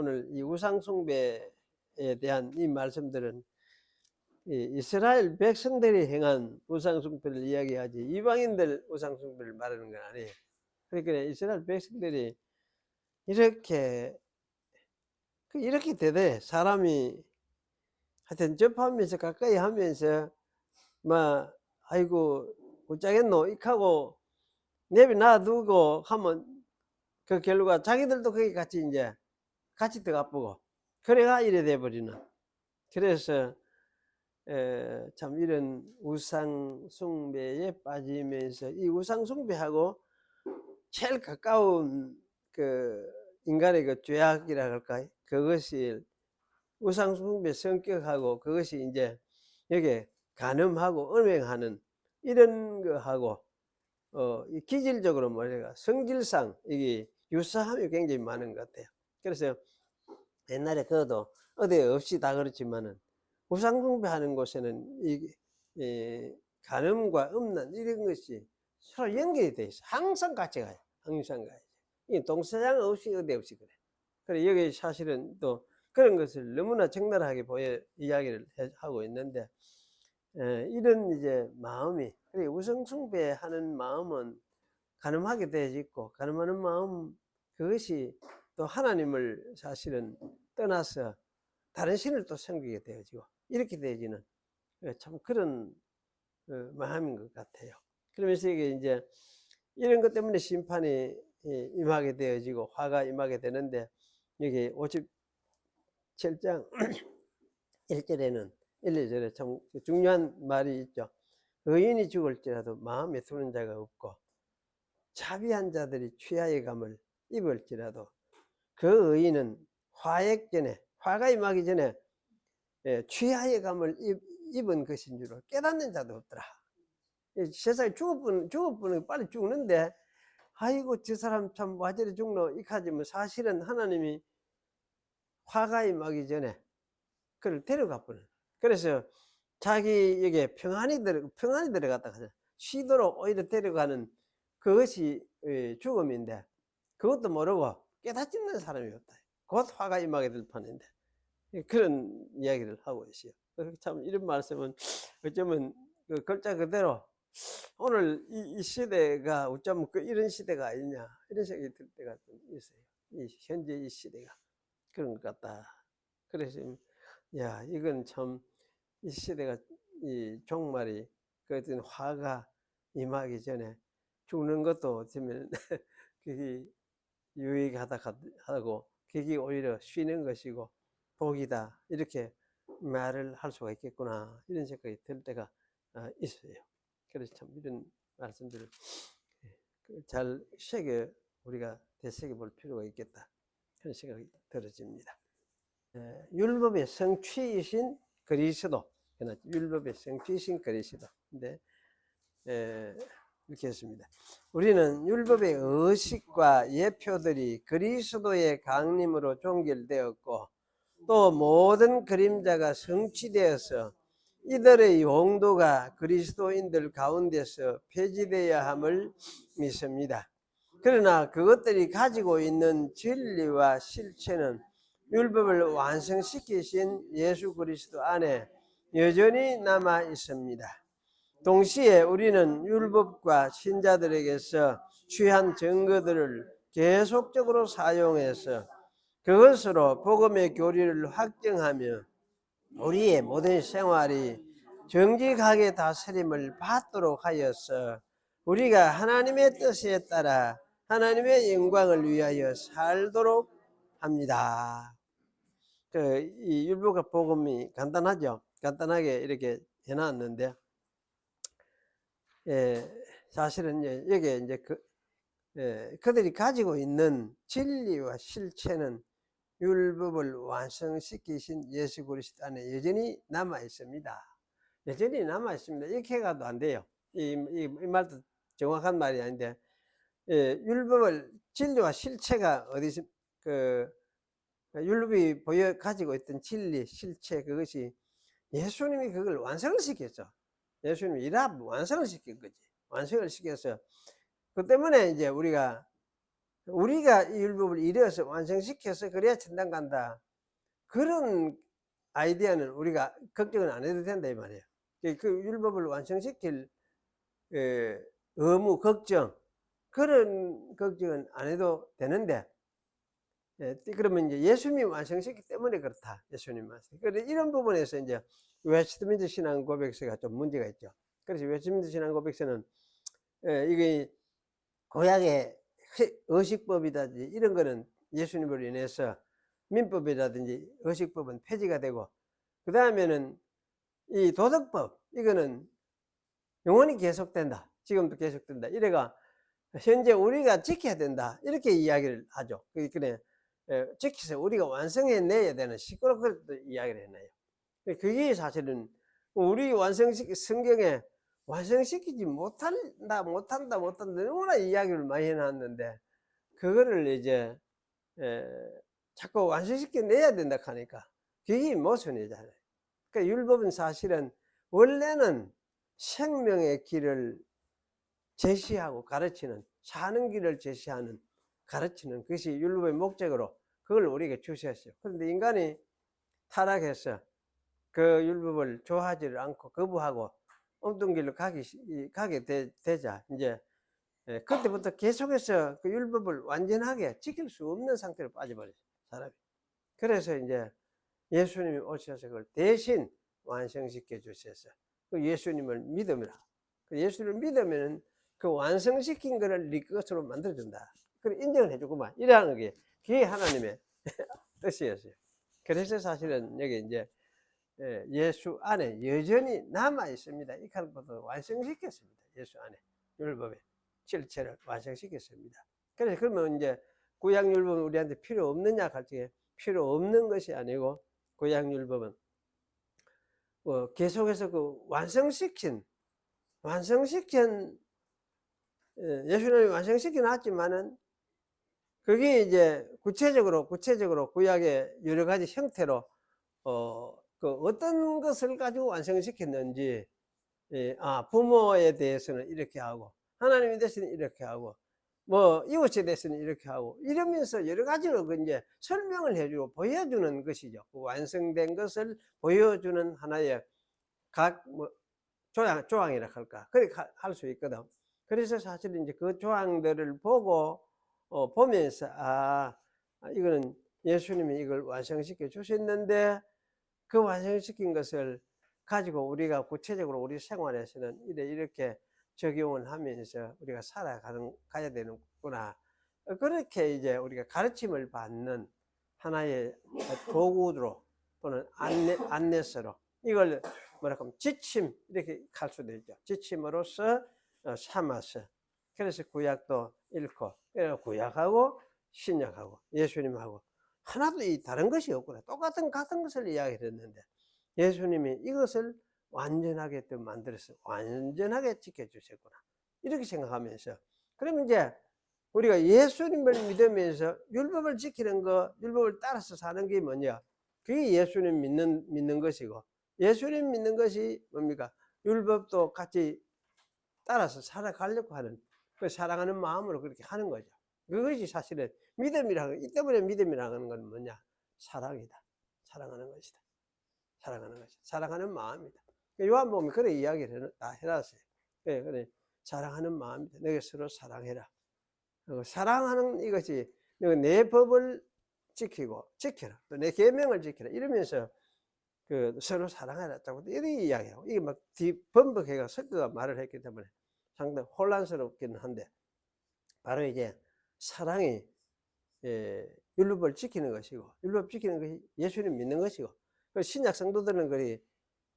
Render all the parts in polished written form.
오늘 이 우상숭배에 대한 이 말씀들은 이스라엘 백성들이 행한 우상숭배를 이야기하지 이방인들 우상숭배를 말하는 건 아니에요. 그러니까 이스라엘 백성들이 이렇게 되대. 사람이 하여튼 접하면서 가까이 하면서 막 아이고 어쩌겠노 익하고 내비 놔두고 하면 그 결과 자기들도 거기 같이 이제 같이 들어가 보고 그래가 이래 돼버리는. 그래서 참 이런 우상 숭배에 빠지면서 이 우상 숭배하고 제일 가까운 그 인간의 그 죄악이라 할까요? 그것이 우상 숭배 성격하고 그것이 이제 여기에 간음하고 음행하는 이런 거하고 이 기질적으로 뭐랄까 성질상 이게 유사함이 굉장히 많은 것 같아요. 그래서 옛날에 그것도 어디 없이 다 그렇지만은 우상숭배하는 곳에는 이 간음과 음란 이런 것이 서로 연결이 돼 있어. 항상 같이 가요. 항상 가요. 이 동서양 없이 어디 없이 그래. 그래 여기 사실은 또 그런 것을 너무나 적나라하게 이야기를 하고 있는데 이런 이제 마음이 우상숭배하는 마음은 간음하게 되어 있고 간음하는 마음 그것이 또 하나님을 사실은 떠나서 다른 신을 또 섬기게 되어지고 이렇게 되어지는 참 그런 마음인 것 같아요. 그러면서 이게 이제 이런 것 때문에 심판이 임하게 되어지고 화가 임하게 되는데 여기 57장 1절에는 1, 2절에 참 중요한 말이 있죠. 의인이 죽을지라도 마음에 두는 자가 없고 자비한 자들이 취하의 감을 입을지라도 그 의인은 화가 임하기 전에 취하의 감을 입은 것인 줄을 깨닫는 자도 없더라. 세상에 죽을 분은 빨리 죽는데 아이고 저 사람 참 와저리 죽노 이카지만 사실은 하나님이 화가 임하기 전에 그를 데려가 버려. 그래서 자기에게 평안이 들어갔다 하잖아. 쉬도록 오히려 데려가는 그것이 죽음인데 그것도 모르고 깨닫지는 사람이 없다. 곧 화가 임하게 될 판인데 그런 이야기를 하고 있어요. 참 이런 말씀은 어쩌면 그 글자 그대로 오늘 이 시대가 어쩌면 이런 시대가 아니냐 이런 생각이 들 때가 좀 있어요. 현재 이 시대가 그런 것 같다. 그래서 야 이건 참 이 시대가 이 종말이 그 어떤 화가 임하기 전에 죽는 것도 어쩌면 그게 유익하다 하고 그게 오히려 쉬는 것이고 복이다 이렇게 말을 할 수가 있겠구나 이런 생각이 들 때가 있어요. 그래서 참 이런 말씀들을 잘 우리가 되새겨 볼 필요가 있겠다 그런 생각이 들어집니다. 율법의 성취이신 그리스도, 율법의 성취이신 그리스도. 근데 이렇게 했습니다. 우리는 율법의 의식과 예표들이 그리스도의 강림으로 종결되었고 또 모든 그림자가 성취되어서 이들의 용도가 그리스도인들 가운데서 폐지되어야 함을 믿습니다. 그러나 그것들이 가지고 있는 진리와 실체는 율법을 완성시키신 예수 그리스도 안에 여전히 남아 있습니다. 동시에 우리는 율법과 신자들에게서 취한 증거들을 계속적으로 사용해서 그것으로 복음의 교리를 확정하며 우리의 모든 생활이 정직하게 다스림을 받도록 하여서 우리가 하나님의 뜻에 따라 하나님의 영광을 위하여 살도록 합니다. 이 율법과 복음이 간단하죠. 간단하게 이렇게 해놨는데 사실은 여기에 이제 그들이 가지고 있는 진리와 실체는 율법을 완성시키신 예수 그리스도 안에 여전히 남아 있습니다. 여전히 남아 있습니다. 이렇게 가도 안 돼요. 이 말도 정확한 말이 아닌데 율법을 진리와 실체가 어디서 율법이 가지고 있던 진리, 실체 그것이 예수님이 그걸 완성을 시켰죠. 예수님이 완성을 시킨 거지. 완성을 시켜서 그 때문에 이제 우리가 우리가 이 율법을 이루어서 완성시켜서 그래야 천당 간다. 그런 아이디어는 우리가 걱정은 안 해도 된다 이 말이에요. 그 율법을 완성시킬 의무, 걱정, 그런 걱정은 안 해도 되는데, 그러면 이제 예수님이 완성시켰기 때문에 그렇다. 예수님 완성. 그래서 이런 부분에서 이제 웨스트민스터 신앙 고백서가 좀 문제가 있죠. 그래서 웨스트민스터 신앙 고백서는 이게 구약의 의식법이라든지 이런 거는 예수님으로 인해서 민법이라든지 의식법은 폐지가 되고, 그 다음에는 이 도덕법, 이거는 영원히 계속된다. 지금도 계속된다. 이래가 현재 우리가 지켜야 된다. 이렇게 이야기를 하죠. 그래, 지켜서 우리가 완성해내야 되는 식으로 그렇게 이야기를 해놔요. 그게 사실은 우리 성경에 완성시키지 못한다, 너무나 이야기를 많이 해놨는데, 그거를 이제, 자꾸 완성시켜내야 된다 하니까, 그게 모순이잖아요. 그러니까 율법은 사실은 원래는 생명의 길을 제시하고 가르치는, 사는 길을 제시하는, 가르치는 그것이 율법의 목적으로 그걸 우리에게 주셨어요. 그런데 인간이 타락해서 그 율법을 좋아하지를 않고 거부하고 엉뚱 길로 가게 되자 이제 그때부터 계속해서 그 율법을 완전하게 지킬 수 없는 상태로 빠져버렸어요, 사람이. 그래서 이제 예수님이 오셔서 그걸 대신 완성시켜 주셔서 그 예수님을 믿음이라. 그 예수를 믿으면은 그 완성시킨 거를 네 것으로 만들어준다. 그걸 인정을 해주구만. 이러는 게 그게 하나님의 뜻이었어요. 그래서 사실은 여기 이제 예수 안에 여전히 남아 있습니다. 이 칼부터 완성시켰습니다. 예수 안에 율법의 실체를 완성시켰습니다. 그래서 그러면 이제 구약 율법은 우리한테 필요 없느냐 할 때 필요 없는 것이 아니고, 구약 율법은 계속해서 그 완성시킨 예수님이 완성시켜 놨지만은 그게 이제 구체적으로 구약의 여러 가지 형태로 그 어떤 것을 가지고 완성시켰는지, 부모에 대해서는 이렇게 하고, 하나님에 대해서는 이렇게 하고, 뭐 이웃에 대해서는 이렇게 하고, 이러면서 여러 가지로 그 이제 설명을 해주고 보여주는 것이죠. 그 완성된 것을 보여주는 하나의 각 뭐 조항이라 할까, 그렇게 할 수 있거든. 그래서 사실 이제 그 조항들을 보고 보면서 이거는 예수님이 이걸 완성시켜 주셨는데, 그 완성시킨 것을 가지고 우리가 구체적으로 우리 생활에서는 이렇게 적용을 하면서 우리가 가야 되는구나. 그렇게 이제 우리가 가르침을 받는 하나의 도구로 또는 안내서로 이걸 뭐랄까 지침 이렇게 갈 수도 있죠. 지침으로서 삼아서. 그래서 구약도 읽고, 구약하고 신약하고 예수님하고 하나도 다른 것이 없구나. 같은 것을 이야기를 했는데 예수님이 이것을 완전하게 또 만들어서 완전하게 지켜주셨구나. 이렇게 생각하면서, 그러면 이제 우리가 예수님을 믿으면서 율법을 지키는 거, 율법을 따라서 사는 게 뭐냐? 그게 예수님 믿는 것이고, 예수님 믿는 것이 뭡니까? 율법도 같이 따라서 살아가려고 하는, 그 사랑하는 마음으로 그렇게 하는 거죠. 그것이 사실은 믿음이라고, 이 때문에 믿음이라는 건 뭐냐? 사랑이다. 사랑하는 것이다. 사랑하는 것이다. 사랑하는 마음이다. 요한복음에 그런 이야기를 다 해놨어요. 그래, 사랑하는 마음이다. 너희 서로 사랑해라. 사랑하는 이것이 내 법을 지켜라. 또 내 계명을 지켜라. 이러면서 그 서로 사랑하라. 이렇게 이야기하고, 이게 막 번복해가 섞어가 말을 했기 때문에 상당히 혼란스럽기는 한데, 바로 이제 사랑이 율법을 지키는 것이고, 율법 지키는 것이 예수님 믿는 것이고, 신약 성도들은 그리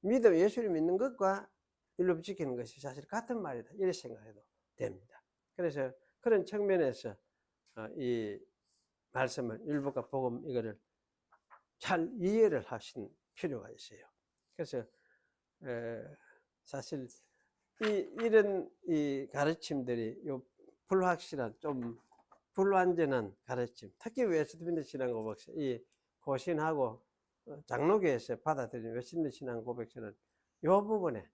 예수님 믿는 것과 율법 지키는 것이 사실 같은 말이다. 이렇게 생각해도 됩니다. 그래서 그런 측면에서 이 말씀을, 율법과 복음 이거를 잘 이해를 하신 필요가 있어요. 그래서 사실 이런 가르침들이 불확실한, 좀 불완전한 가르침, 특히 웨스트민스터 신앙 고백서, 이 고신하고 장로교에서 받아들인 웨스트민스터 신앙 고백서는 요 부분에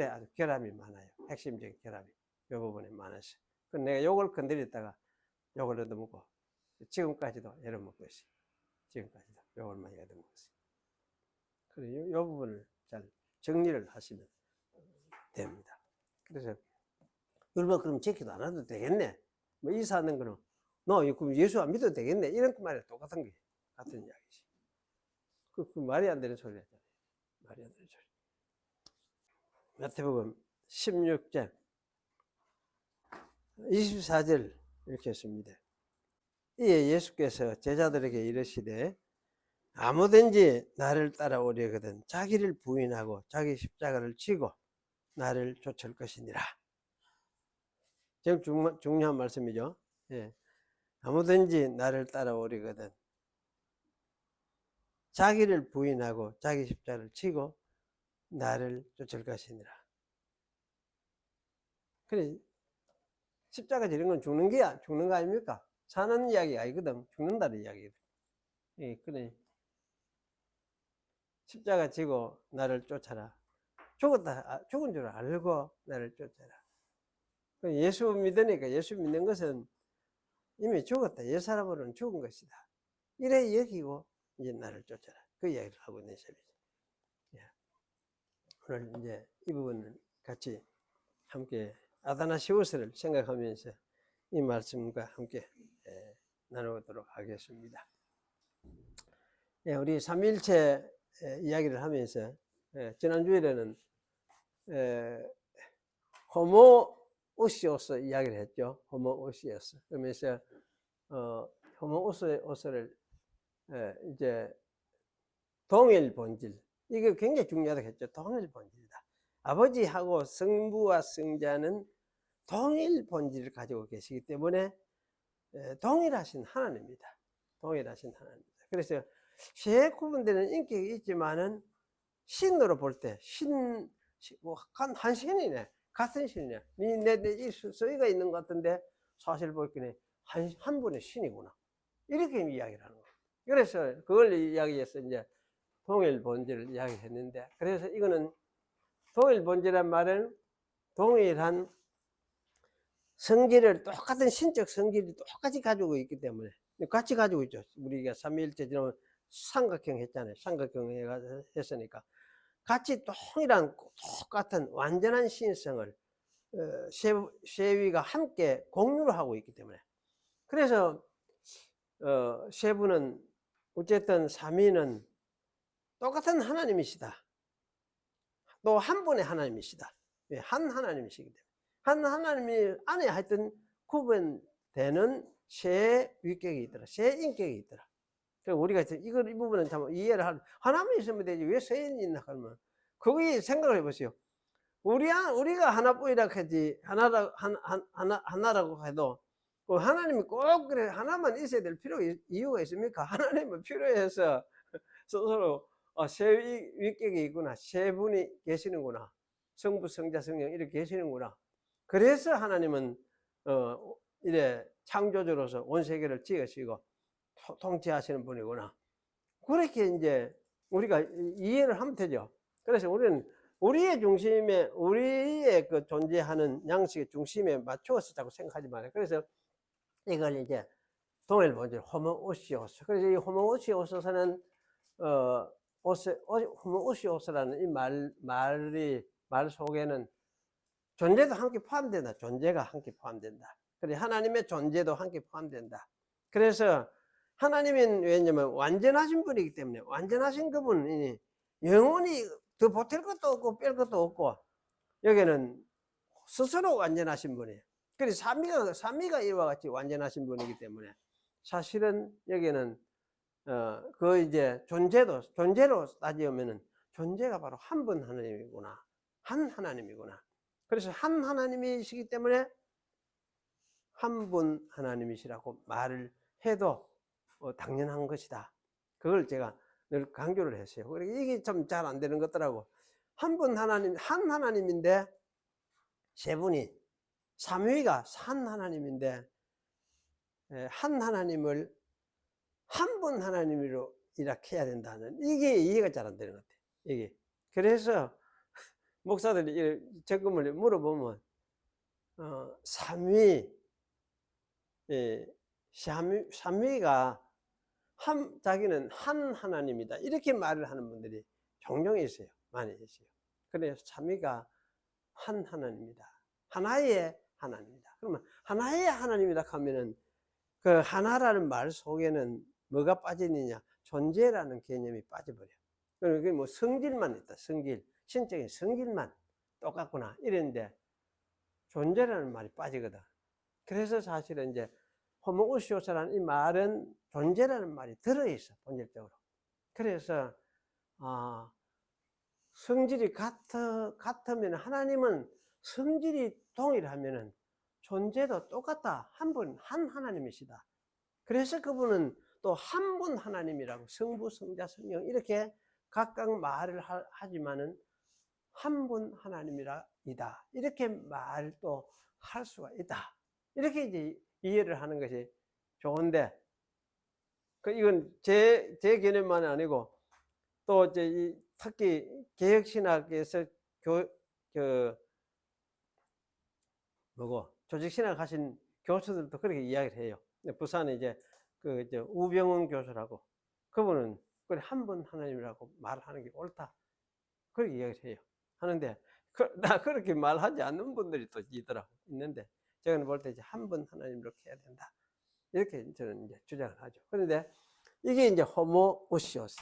아주 결함이 많아요. 핵심적인 결함이 요 부분에 많아서. 내가 요걸 건드렸다가 욕을 얻어먹고 지금까지도 얻어먹고 있어요. 지금까지도 욕을 많이 얻어먹고 있어요. 그래서 이 부분을 잘 정리를 하시면 됩니다. 그래서 여러분 그럼 지키도 안 해도 되겠네. 뭐 이사하는 거는 너 그럼 예수 안 믿어도 되겠네. 이런 말이 똑같은 게 같은 이야기지. 그 말이 안 되는 소리 하잖아요. 말이 안 되는 소리. 마태복음 16장 24절 이렇게 했습니다. 이에 예수께서 제자들에게 이르시되 아무든지 나를 따라오려거든 자기를 부인하고 자기 십자가를 지고 나를 쫓을 것이니라. 지금 중요한 말씀이죠. 예. 아무든지 나를 따라오려거든 자기를 부인하고 자기 십자가를 지고 나를 쫓을 것이니라. 그래, 십자가 지는 건 죽는 거 아닙니까? 사는 이야기가 아니거든. 죽는다는 이야기거든. 예, 그래. 십자가 지고 나를 쫓아라. 죽은 줄 알고 나를 쫓아라. 예수 믿으니까 예수 믿는 것은 이미 죽었다. 옛 사람으로는 죽은 것이다. 이래 여기고 이제 나를 쫓아라. 그 이야기를 하고 있는 셈이죠. 예. 오늘 이제 이 부분을 같이 함께 아다나시우스를 생각하면서 이 말씀과 함께 나누도록 하겠습니다. 예, 우리 삼위일체 이야기를 하면서 지난주에는 호모우시오스 이야기를 했죠. 호모우시오스. 그러면서 호모우시오스를 이제 동일 본질, 이게 굉장히 중요하다고 했죠. 동일 본질이다. 아버지하고 성부와 성자는 동일 본질을 가지고 계시기 때문에 동일하신 하나님입니다. 동일하신 하나님입니다. 그래서 세 구분되는 인격이 있지만은 신으로 볼 때 한 신이네, 같은 신이네. 내 서희가 있는 것 같은데 사실 보기에는 한 분의 신이구나. 이렇게 이야기를 하는 거예요. 그래서 그걸 이야기해서 이제 동일 본질을 이야기했는데, 그래서 이거는 동일 본질이란 말은 동일한 성질을, 똑같은 신적 성질을 똑같이 가지고 있기 때문에, 같이 가지고 있죠. 우리가 삼위일체 지금 삼각형 했잖아요. 삼각형 했으니까 같이 동일한 똑같은 완전한 신성을 세 위가 함께 공유를 하고 있기 때문에, 그래서 세 분은 어쨌든 삼위는 똑같은 하나님이시다. 또 한 분의 하나님이시다. 한 하나님이시기 때문에 한 하나님이 안에 하여튼 구분되는 세 위격이 있더라. 세 인격이 있더라. 그래서 우리가 이 부분은 참 이해를 하나만 있으면 되지 왜 세 인이 있나 하면, 거기 생각을 해보세요. 우리가 하나뿐이라 하지, 하나라고 해도 하나님이 꼭 그래 하나만 있어야 될 이유가 있습니까? 하나님은 필요해서 스스로 세 위격이 있구나, 세 분이 계시는구나, 성부, 성자, 성령 이렇게 계시는구나. 그래서 하나님은 이래 창조주로서 온 세계를 지으시고 통치하시는 분이구나. 그렇게 이제 우리가 이해를 하면 되죠. 그래서 우리는 우리의 중심에, 우리의 그 존재하는 양식의 중심에 맞추어서 자꾸 생각하지 말아요. 그래서 이걸 이제 동일 본질, 호모우시오스. 그래서 이 호모우시오스는 호모우시오스라는 이 말 속에는 존재도 함께 포함된다. 존재가 함께 포함된다. 그래 하나님의 존재도 함께 포함된다. 그래서 하나님은 왜냐면 완전하신 분이기 때문에, 완전하신 그분이 영원히 더 보탤 것도 없고 뺄 것도 없고, 여기는 스스로 완전하신 분이에요. 그래서 삼위가 이와 같이 완전하신 분이기 때문에 사실은 여기는 그 이제 존재로 따지면은 존재가 바로 한 분 하나님이구나, 한 하나님이구나. 그래서 한 하나님이시기 때문에 한 분 하나님이시라고 말을 해도 당연한 것이다. 그걸 제가 늘 강조를 했어요. 이게 좀 잘 안 되는 것더라고. 한 분 하나님, 한 하나님인데 세 분이, 삼위가 한 하나님인데 한 하나님을 한 분 하나님으로 이렇게 해야 된다는, 이게 이해가 잘 안 되는 것 같아요. 이게. 그래서 목사들이 적금을 물어보면 삼위, 삼위가 자기는 한 하나님이다. 이렇게 말을 하는 분들이 종종 있어요. 많이 있어요. 그래서 삼위가 한 하나님이다. 하나의 하나님이다. 그러면 하나의 하나님이다 하면은 그 하나라는 말 속에는 뭐가 빠지느냐? 존재라는 개념이 빠져버려. 그게 뭐 성질만 있다. 성질. 신적인 성질만 똑같구나. 이랬는데 존재라는 말이 빠지거든. 그래서 사실은 이제 호모우시오스라는 이 말은 존재라는 말이 들어있어. 본질적으로. 그래서 성질이 같으면 하나님은 성질이 동일하면은 존재도 똑같다. 한 하나님이시다. 그래서 그분은 또 한 분 하나님이라고 성부, 성자, 성령 이렇게 각각 말을 하지만은 한 분 하나님이다. 이렇게 말을 또 할 수가 있다. 이렇게 이제 이해를 하는 것이 좋은데, 이건 제 개념만이 아니고 또 이제 특히 개혁신학에서 조직신학 하신 교수들도 그렇게 이야기를 해요. 부산에 이제 우병훈 교수라고, 그분은 한 분 하나님이라고 말하는 게 옳다. 그렇게 이야기를 해요. 하는데, 나 그렇게 말하지 않는 분들이 또 있는데, 제가 볼 때 이제 한 분 하나님으로 해야 된다. 이렇게 저는 이제 주장을 하죠. 그런데 이게 이제 호모우시오스.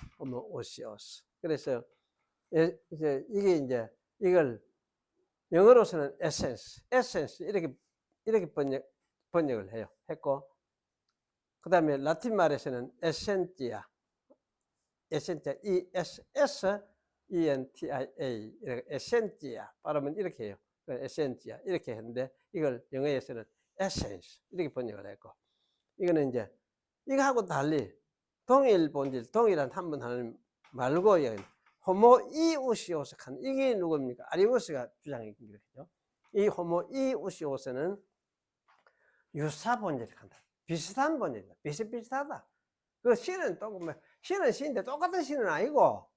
그래서 이제 이걸 영어로서는 에센스 이렇게 번역을 해요. 했고, 그 다음에 라틴 말에서는 에센티아, ESENTIA, 에센티아 발음은 이렇게 해요. 에센티아 이렇게 했는데, 이걸 영어에서는 에센스 이렇게 번역을 했고, 이거는 이제 이거하고 달리 동일 본질, 동일한 한 분 하나님 말고 호모이우시오스 한, 이게 누굽니까? 아리우스가 주장한 거죠. 이 호모이우시오스는 유사 본질을 한다. 비슷한 본질이다. 비슷비슷하다. 그 신은 신은 신인데 똑같은 신은 아니고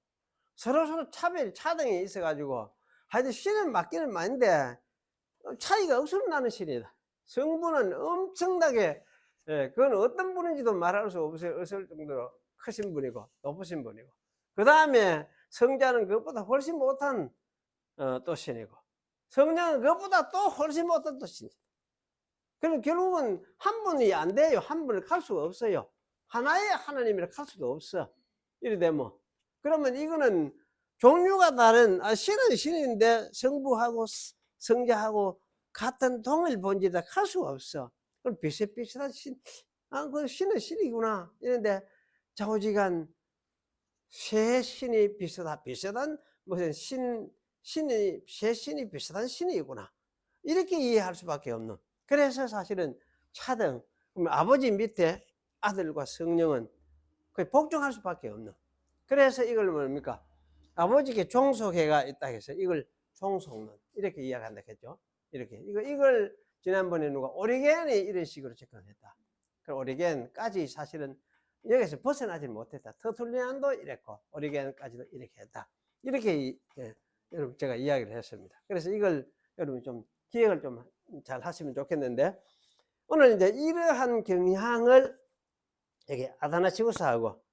서로 차등이 있어가지고 하여튼 신은 맞기는 맞는데 차이가 없으면 나는 신이다. 성부는 엄청나게, 그건 어떤 분인지도 말할 수 없을 정도로 크신 분이고 높으신 분이고, 그 다음에 성자는 그것보다 훨씬 못한 또 신이고, 성령은 그것보다 또 훨씬 못한 또 신이다. 그럼 결국은 한 분이 안 돼요. 한 분을 갈 수가 없어요. 하나의 하나님이라 갈 수도 없어. 이래 되면, 그러면 이거는 종류가 다른, 신은 신인데 성부하고 성자하고 같은 동일 본질이다 갈 수가 없어. 그럼 비슷비슷한 신, 그 신은 신이구나 이런데 좌우지간 세 신이 비슷한 무슨 세 신이 비슷한 신이구나, 이렇게 이해할 수밖에 없는. 그래서 사실은 차등, 아버지 밑에 아들과 성령은 거의 복종할 수밖에 없는. 그래서 이걸 뭡니까? 아버지께 종속해가 있다 해서 이걸 종속론 이렇게 이야기한다 했죠. 이걸 지난번에 누가 오리겐이 이런 식으로 접근했다. 그 오리겐까지 사실은 여기서 벗어나지 못했다. 터툴리안도 이랬고 오리겐까지도 이렇게 했다. 이렇게 여러분 제가 이야기를 했습니다. 그래서 이걸 여러분 좀 기억을 좀 잘 하시면 좋겠는데, 오늘 이제 이러한 경향을 여기 아다나시우스하고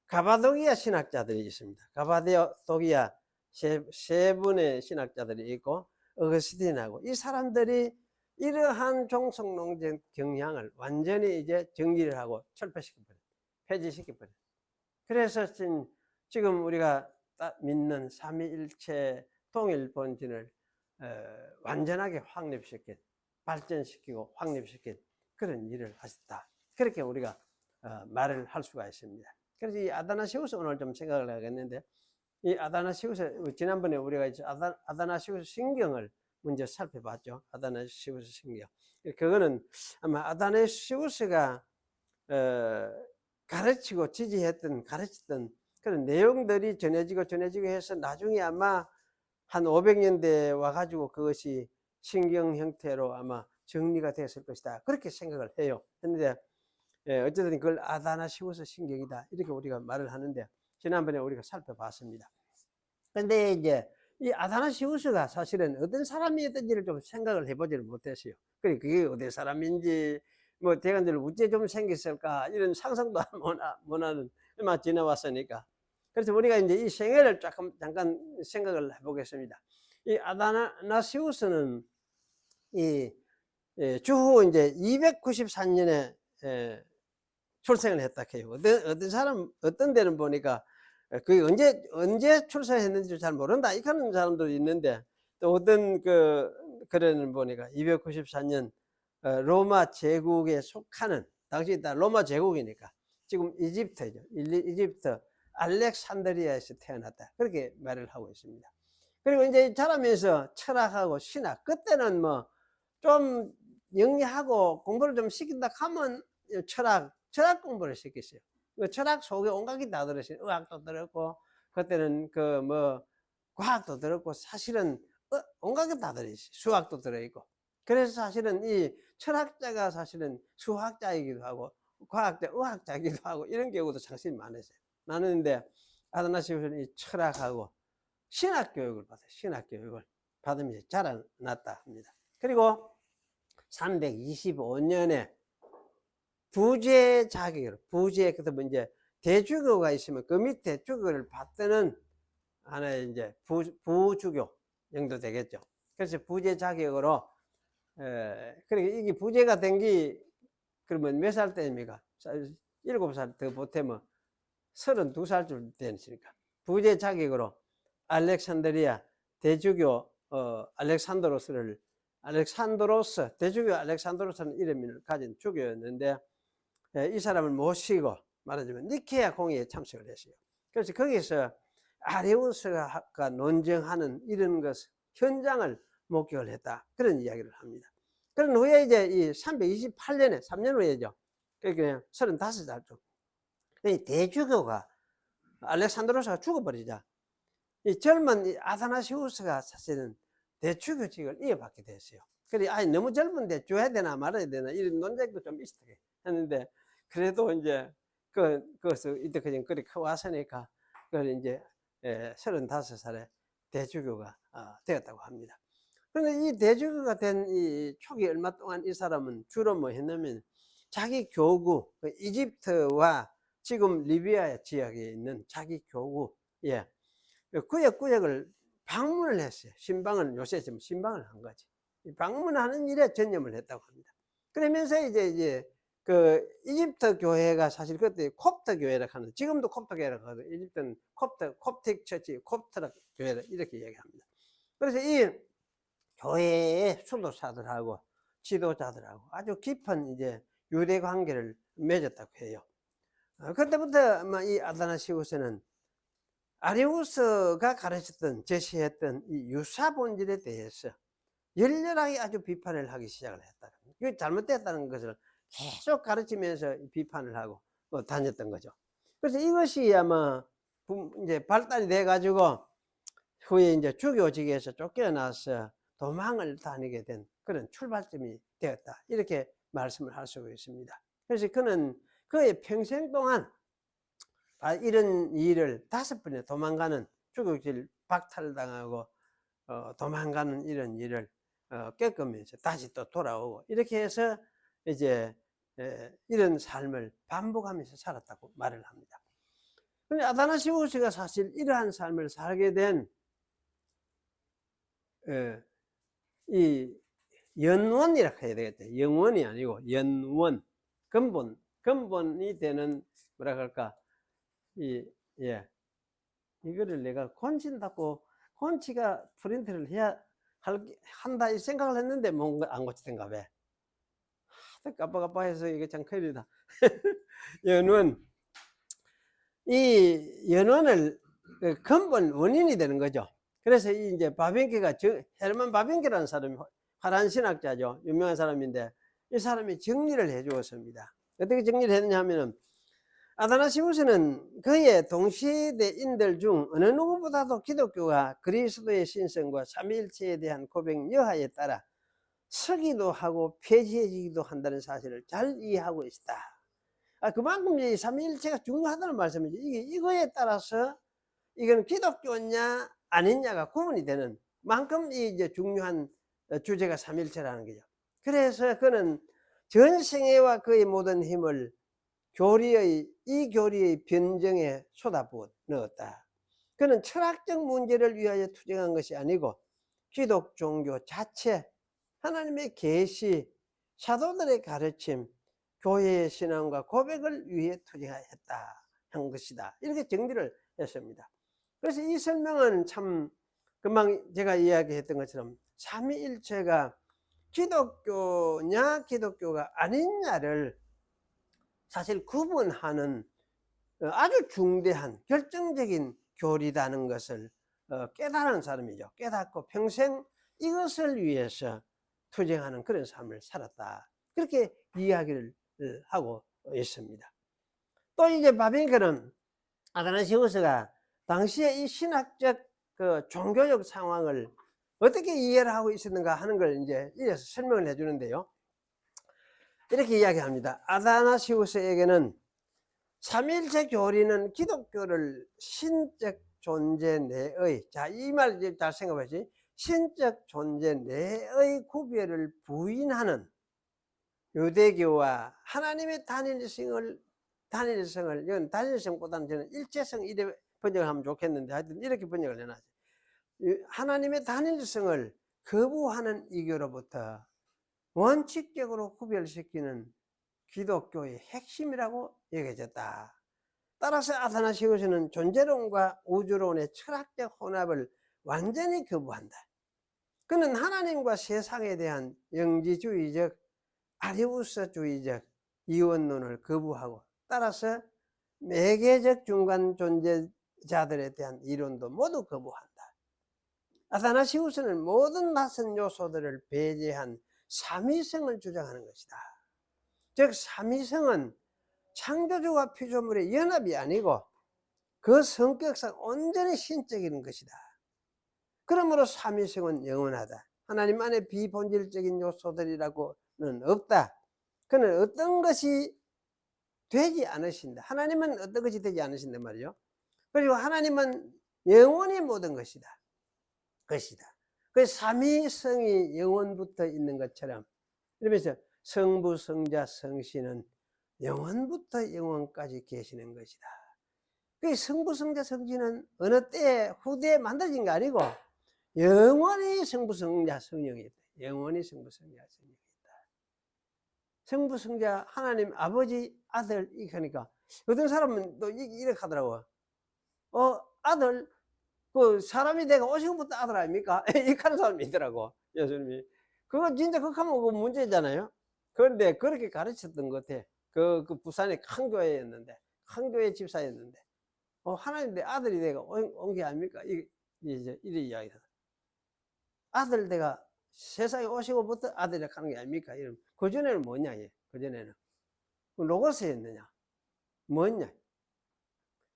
가바도기아 신학자들이 있습니다. 가바도기아 세 분의 신학자들이 있고 어거스틴하고, 이 사람들이 이러한 종속론적 경향을 완전히 이제 정리를 하고 철폐시켜버려요. 폐지시켜버려요. 그래서 지금 우리가 믿는 삼위일체 동일 본질을 완전하게 확립시킨, 발전시키고 확립시킨 그런 일을 하셨다. 그렇게 우리가 말을 할 수가 있습니다. 그래서 이 아다나시우스 오늘 좀 생각을 하겠는데, 이 아다나시우스, 지난번에 우리가 이제 아다나시우스 신경을 먼저 살펴봤죠. 아다나시우스 신경. 그거는 아마 아다나시우스가 가르치고 가르쳤던 그런 내용들이 전해지고 해서 나중에 아마 한 500년대에 와가지고 그것이 신경 형태로 아마 정리가 됐을 것이다. 그렇게 생각을 해요. 했는데, 어쨌든 그걸 아다나시우스 신경이다. 이렇게 우리가 말을 하는데, 지난번에 우리가 살펴봤습니다. 근데 이제 이 아다나시우스가 사실은 어떤 사람이었던지를 좀 생각을 해보지를 못했어요. 그게 어떤 사람인지, 뭐 대관절 우째 좀 생겼을까 이런 상상도 못하는 막 지나왔으니까. 그래서 우리가 이제 이 생애를 잠깐 생각을 해보겠습니다. 이 아다나시우스는 이 주후 이제 294년에 출생을 했다 해요. 어떤 사람 어떤 데는 보니까 그게 언제 출생했는지 잘 모른다 이렇게 하는 사람도 있는데, 또 어떤 그래는 보니까 294년 로마 제국에 속하는, 당시 다 로마 제국이니까 지금 이집트죠. 이집트 알렉산드리아에서 태어났다 그렇게 말을 하고 있습니다. 그리고 이제 자라면서 철학하고 신학, 그때는 뭐 좀 영리하고 공부를 좀 시킨다 하면 철학 공부를 시켰어요. 그 철학 속에 온갖 게 다 들었어요. 의학도 들었고, 그때는 과학도 들었고, 사실은 온갖 게 다 들어있어요. 수학도 들어있고. 그래서 사실은 이 철학자가 사실은 수학자이기도 하고, 과학자, 의학자이기도 하고, 이런 경우도 상당히 많았어요. 많은데, 아다나시우스는 이 철학하고 신학 교육을 받아요. 신학 교육을 받으면서 자라났다 합니다. 그리고 325년에 부재 자격으로, 그다음에 이제 대주교가 있으면 그 밑에 주교를 받드는 하나의 이제 부주교 정도 되겠죠. 그래서 부재 자격으로, 그러니까 이게 부재가 된 게 그러면 몇 살 때입니까? 7살 더 보태면 32살쯤 되니까 부재 자격으로 알렉산드리아 대주교 대주교 알렉산드로스는 이름을 가진 주교였는데, 이 사람을 모시고 말하자면 니케아 공의에 참석을 했어요. 그래서 거기서 아리우스가 논쟁하는 이런 현장을 목격을 했다 그런 이야기를 합니다. 그런 후에 이제 이 328년에 3년 후에죠. 그러니까 35살쯤 이 대주교가 알렉산드로스가 죽어버리자 이 젊은 이 아다나시우스가 사실은 대주교직을 이어받게 됐어요. 그래, 너무 젊은데 줘야 되나 말아야 되나 이런 논쟁도 좀 있었게 했는데, 그래도 이제 그것을 이때까지 그렇게 커왔으니까 그걸 이제 35살에 대주교가 되었다고 합니다. 그런데 이 대주교가 된 이 초기 얼마 동안 이 사람은 주로 뭐 했냐면 자기 교구, 이집트와 지금 리비아 지역에 있는 자기 교구, 구역을 방문을 했어요. 요새 지금 신방을 한 거지. 방문하는 일에 전념을 했다고 합니다. 그러면서 이제 이집트 교회가 사실 그때 콥트 교회라고 하는, 지금도 콥트 교회라고 하거든요. 이집트는 콥틱 처치, 콥트 교회라 이렇게 얘기합니다. 그래서 이 교회의 수도사들하고 지도자들하고 아주 깊은 이제 유대 관계를 맺었다고 해요. 그때부터 이 아다나시우스는 아리우스가 제시했던 이 유사 본질에 대해서 열렬하게 아주 비판을 하기 시작을 했다. 그게 잘못됐다는 것을 계속 가르치면서 비판을 하고 다녔던 거죠. 그래서 이것이 아마 이제 발달이 돼가지고 후에 이제 주교직에서 쫓겨나서 도망을 다니게 된 그런 출발점이 되었다. 이렇게 말씀을 할 수가 있습니다. 그래서 그는 그의 평생 동안 이런 일을 5번이나 도망가는, 주교직을 박탈당하고 도망가는 이런 일을 겪으면서 다시 또 돌아오고 이렇게 해서 이제 이런 삶을 반복하면서 살았다고 말을 합니다. 그런데 아다나시우스가 사실 이러한 삶을 살게 된 이 연원이라고 해야 되겠죠. 영원이 아니고 연원, 근본이 되는 뭐라 그럴까, 이거를 내가 콘치가 프린트를 한다 이 생각을 했는데 뭔가 안 고치던가 봐. 깜빡깜빡해서 이게 참 큰일이다. 이 연원을 근본 원인이 되는 거죠. 그래서 이제 헤르만 바빙케라는 사람이 화란 신학자죠. 유명한 사람인데 이 사람이 정리를 해 주었습니다. 어떻게 정리를 했느냐 하면은, 아다나시우스는 그의 동시대인들 중 어느 누구보다도 기독교가 그리스도의 신성과 삼위일체에 대한 고백 여하에 따라 서기도 하고 폐지해지기도 한다는 사실을 잘 이해하고 있다. 그만큼 이 삼위일체가 중요하다는 말씀이죠. 이거에 따라서 이건 기독교냐 아니냐가 구분이 되는 만큼 이제 중요한 주제가 삼위일체라는 거죠. 그래서 그는 전생애와 그의 모든 힘을 이 교리의 변정에 쏟아부어 넣었다. 그는 철학적 문제를 위하여 투쟁한 것이 아니고 기독 종교 자체, 하나님의 계시, 사도들의 가르침, 교회의 신앙과 고백을 위해 투쟁했다 한 것이다. 이렇게 정리를 했습니다. 그래서 이 설명은 참 금방 제가 이야기했던 것처럼 삼위일체가 기독교냐 기독교가 아니냐를 사실 구분하는 아주 중대한 결정적인 교리라는 것을 깨달은 사람이죠. 깨닫고 평생 이것을 위해서 투쟁하는 그런 삶을 살았다. 그렇게 이야기를 하고 있습니다. 또 이제 바빙크는 아다나시우스가 당시에 이 신학적 그 종교적 상황을 어떻게 이해를 하고 있었는가 하는 걸 이제 이래서 설명을 해주는데요. 이렇게 이야기합니다. 아다나시우스에게는 삼일체 교리는 기독교를 신적 존재 내의, 자, 이 말 잘 생각해보시. 신적 존재 내의 구별을 부인하는 유대교와 하나님의 단일성을, 이건 단일성보다는 저는 일체성 이래 번역을 하면 좋겠는데 하여튼 이렇게 번역을 해놨어요. 하나님의 단일성을 거부하는 이교로부터 원칙적으로 구별시키는 기독교의 핵심이라고 여겨졌다. 따라서 아타나시우스는 존재론과 우주론의 철학적 혼합을 완전히 거부한다. 그는 하나님과 세상에 대한 영지주의적, 아리우스주의적 이원론을 거부하고 따라서 매개적 중간 존재자들에 대한 이론도 모두 거부한다. 아타나시우스는 모든 낯선 요소들을 배제한 삼위성을 주장하는 것이다. 즉 삼위성은 창조주와 피조물의 연합이 아니고 그 성격상 온전히 신적인 것이다. 그러므로 삼위성은 영원하다. 하나님 안에 비본질적인 요소들이라고는 없다. 그는 어떤 것이 되지 않으신다. 하나님은 어떤 것이 되지 않으신단 말이요. 그리고 하나님은 영원히 모든 것이다. 그 삼위성이 영원부터 있는 것처럼 이러면서 성부, 성자, 성신은 영원부터 영원까지 계시는 것이다. 그 성부, 성자, 성신은 어느 때 후대에 만들어진 거 아니고 영원히 성부, 성자, 성령이 있다. 영원히 성부, 성자, 성령이 있다. 성부, 성자, 하나님 아버지, 아들 이러니까 어떤 사람은 또 이렇게 하더라고. 아들, 그 사람이 내가 오시고부터 아들 아닙니까? 이렇게 하는 사람이 있더라고. 예수님이. 그거 진짜 극하면 그 문제잖아요. 그런데 그렇게 가르쳤던 것 같아. 그 부산의 큰 교회였는데, 큰 교회 집사였는데, 하나님 내 아들이 내가 온 게 아닙니까? 이제 이래 이야기하다. 아들 내가 세상에 오시고부터 아들이라 하는 게 아닙니까? 이러면 그전에는 뭐냐? 그전에는 로고스였느냐? 뭐냐?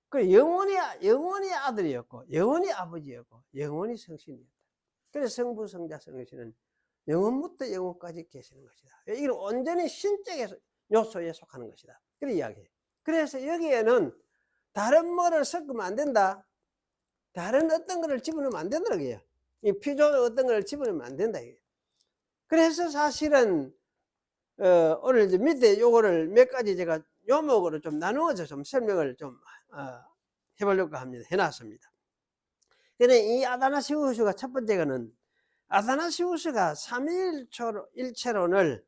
그 영원히 아들이었고, 영원히 아버지였고, 영원히 성신이었다. 그래서 성부, 성자, 성신은 영원부터 영원까지 계시는 것이다. 이건 온전히 신적 요소에 속하는 것이다. 그런 이야기예요. 그래서 여기에는 다른 뭐를 섞으면 안 된다. 다른 어떤 거를 집어넣으면 안 된다고요. 이 피조 어떤 거를 집어넣으면 안 된다. 그래서 사실은 오늘 이제 밑에 요거를 몇 가지 제가 요목으로 좀 나누어서 좀 설명을 좀 해보려고 합니다. 해놨습니다. 근데 이 아다나시우스가 첫 번째는 아다나시우스가 삼위일체론을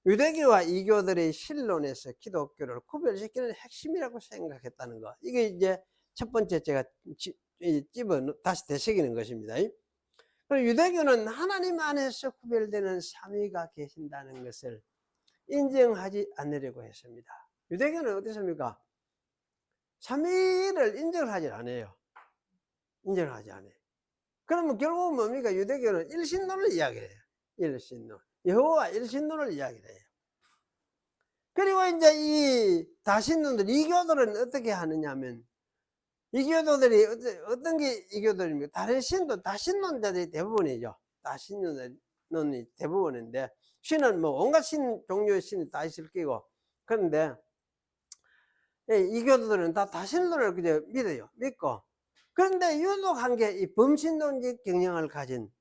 유대교와 이교들의 신론에서 기독교를 구별시키는 핵심이라고 생각했다는 거. 이게 이제 첫 번째 제가 다시 되새기는 것입니다. 그리고 유대교는 하나님 안에서 구별되는 삼위가 계신다는 것을 인정하지 않으려고 했습니다. 유대교는 어떻습니까? 삼위를 인정을 하지 않아요. 인정을 하지 않아요. 그러면 결국은 뭡니까? 유대교는 일신론을 이야기해요. 일신론. 여호와 일신론을 이야기해요. 그리고 이제 이 다신론들, 이교들은 어떻게 하느냐 하면, 이교도들이 어떤 게 이교도입니까? 다른 신도, 다신론자들이 대부분이죠. 다신론이 대부분인데, 신은 뭐 온갖 신, 종류의 신이 다 있을 끼고, 그런데, 이교도들은 다 다신론을 그저 믿고, 그런데 유독한 게 이 범신론적 경향을 가진,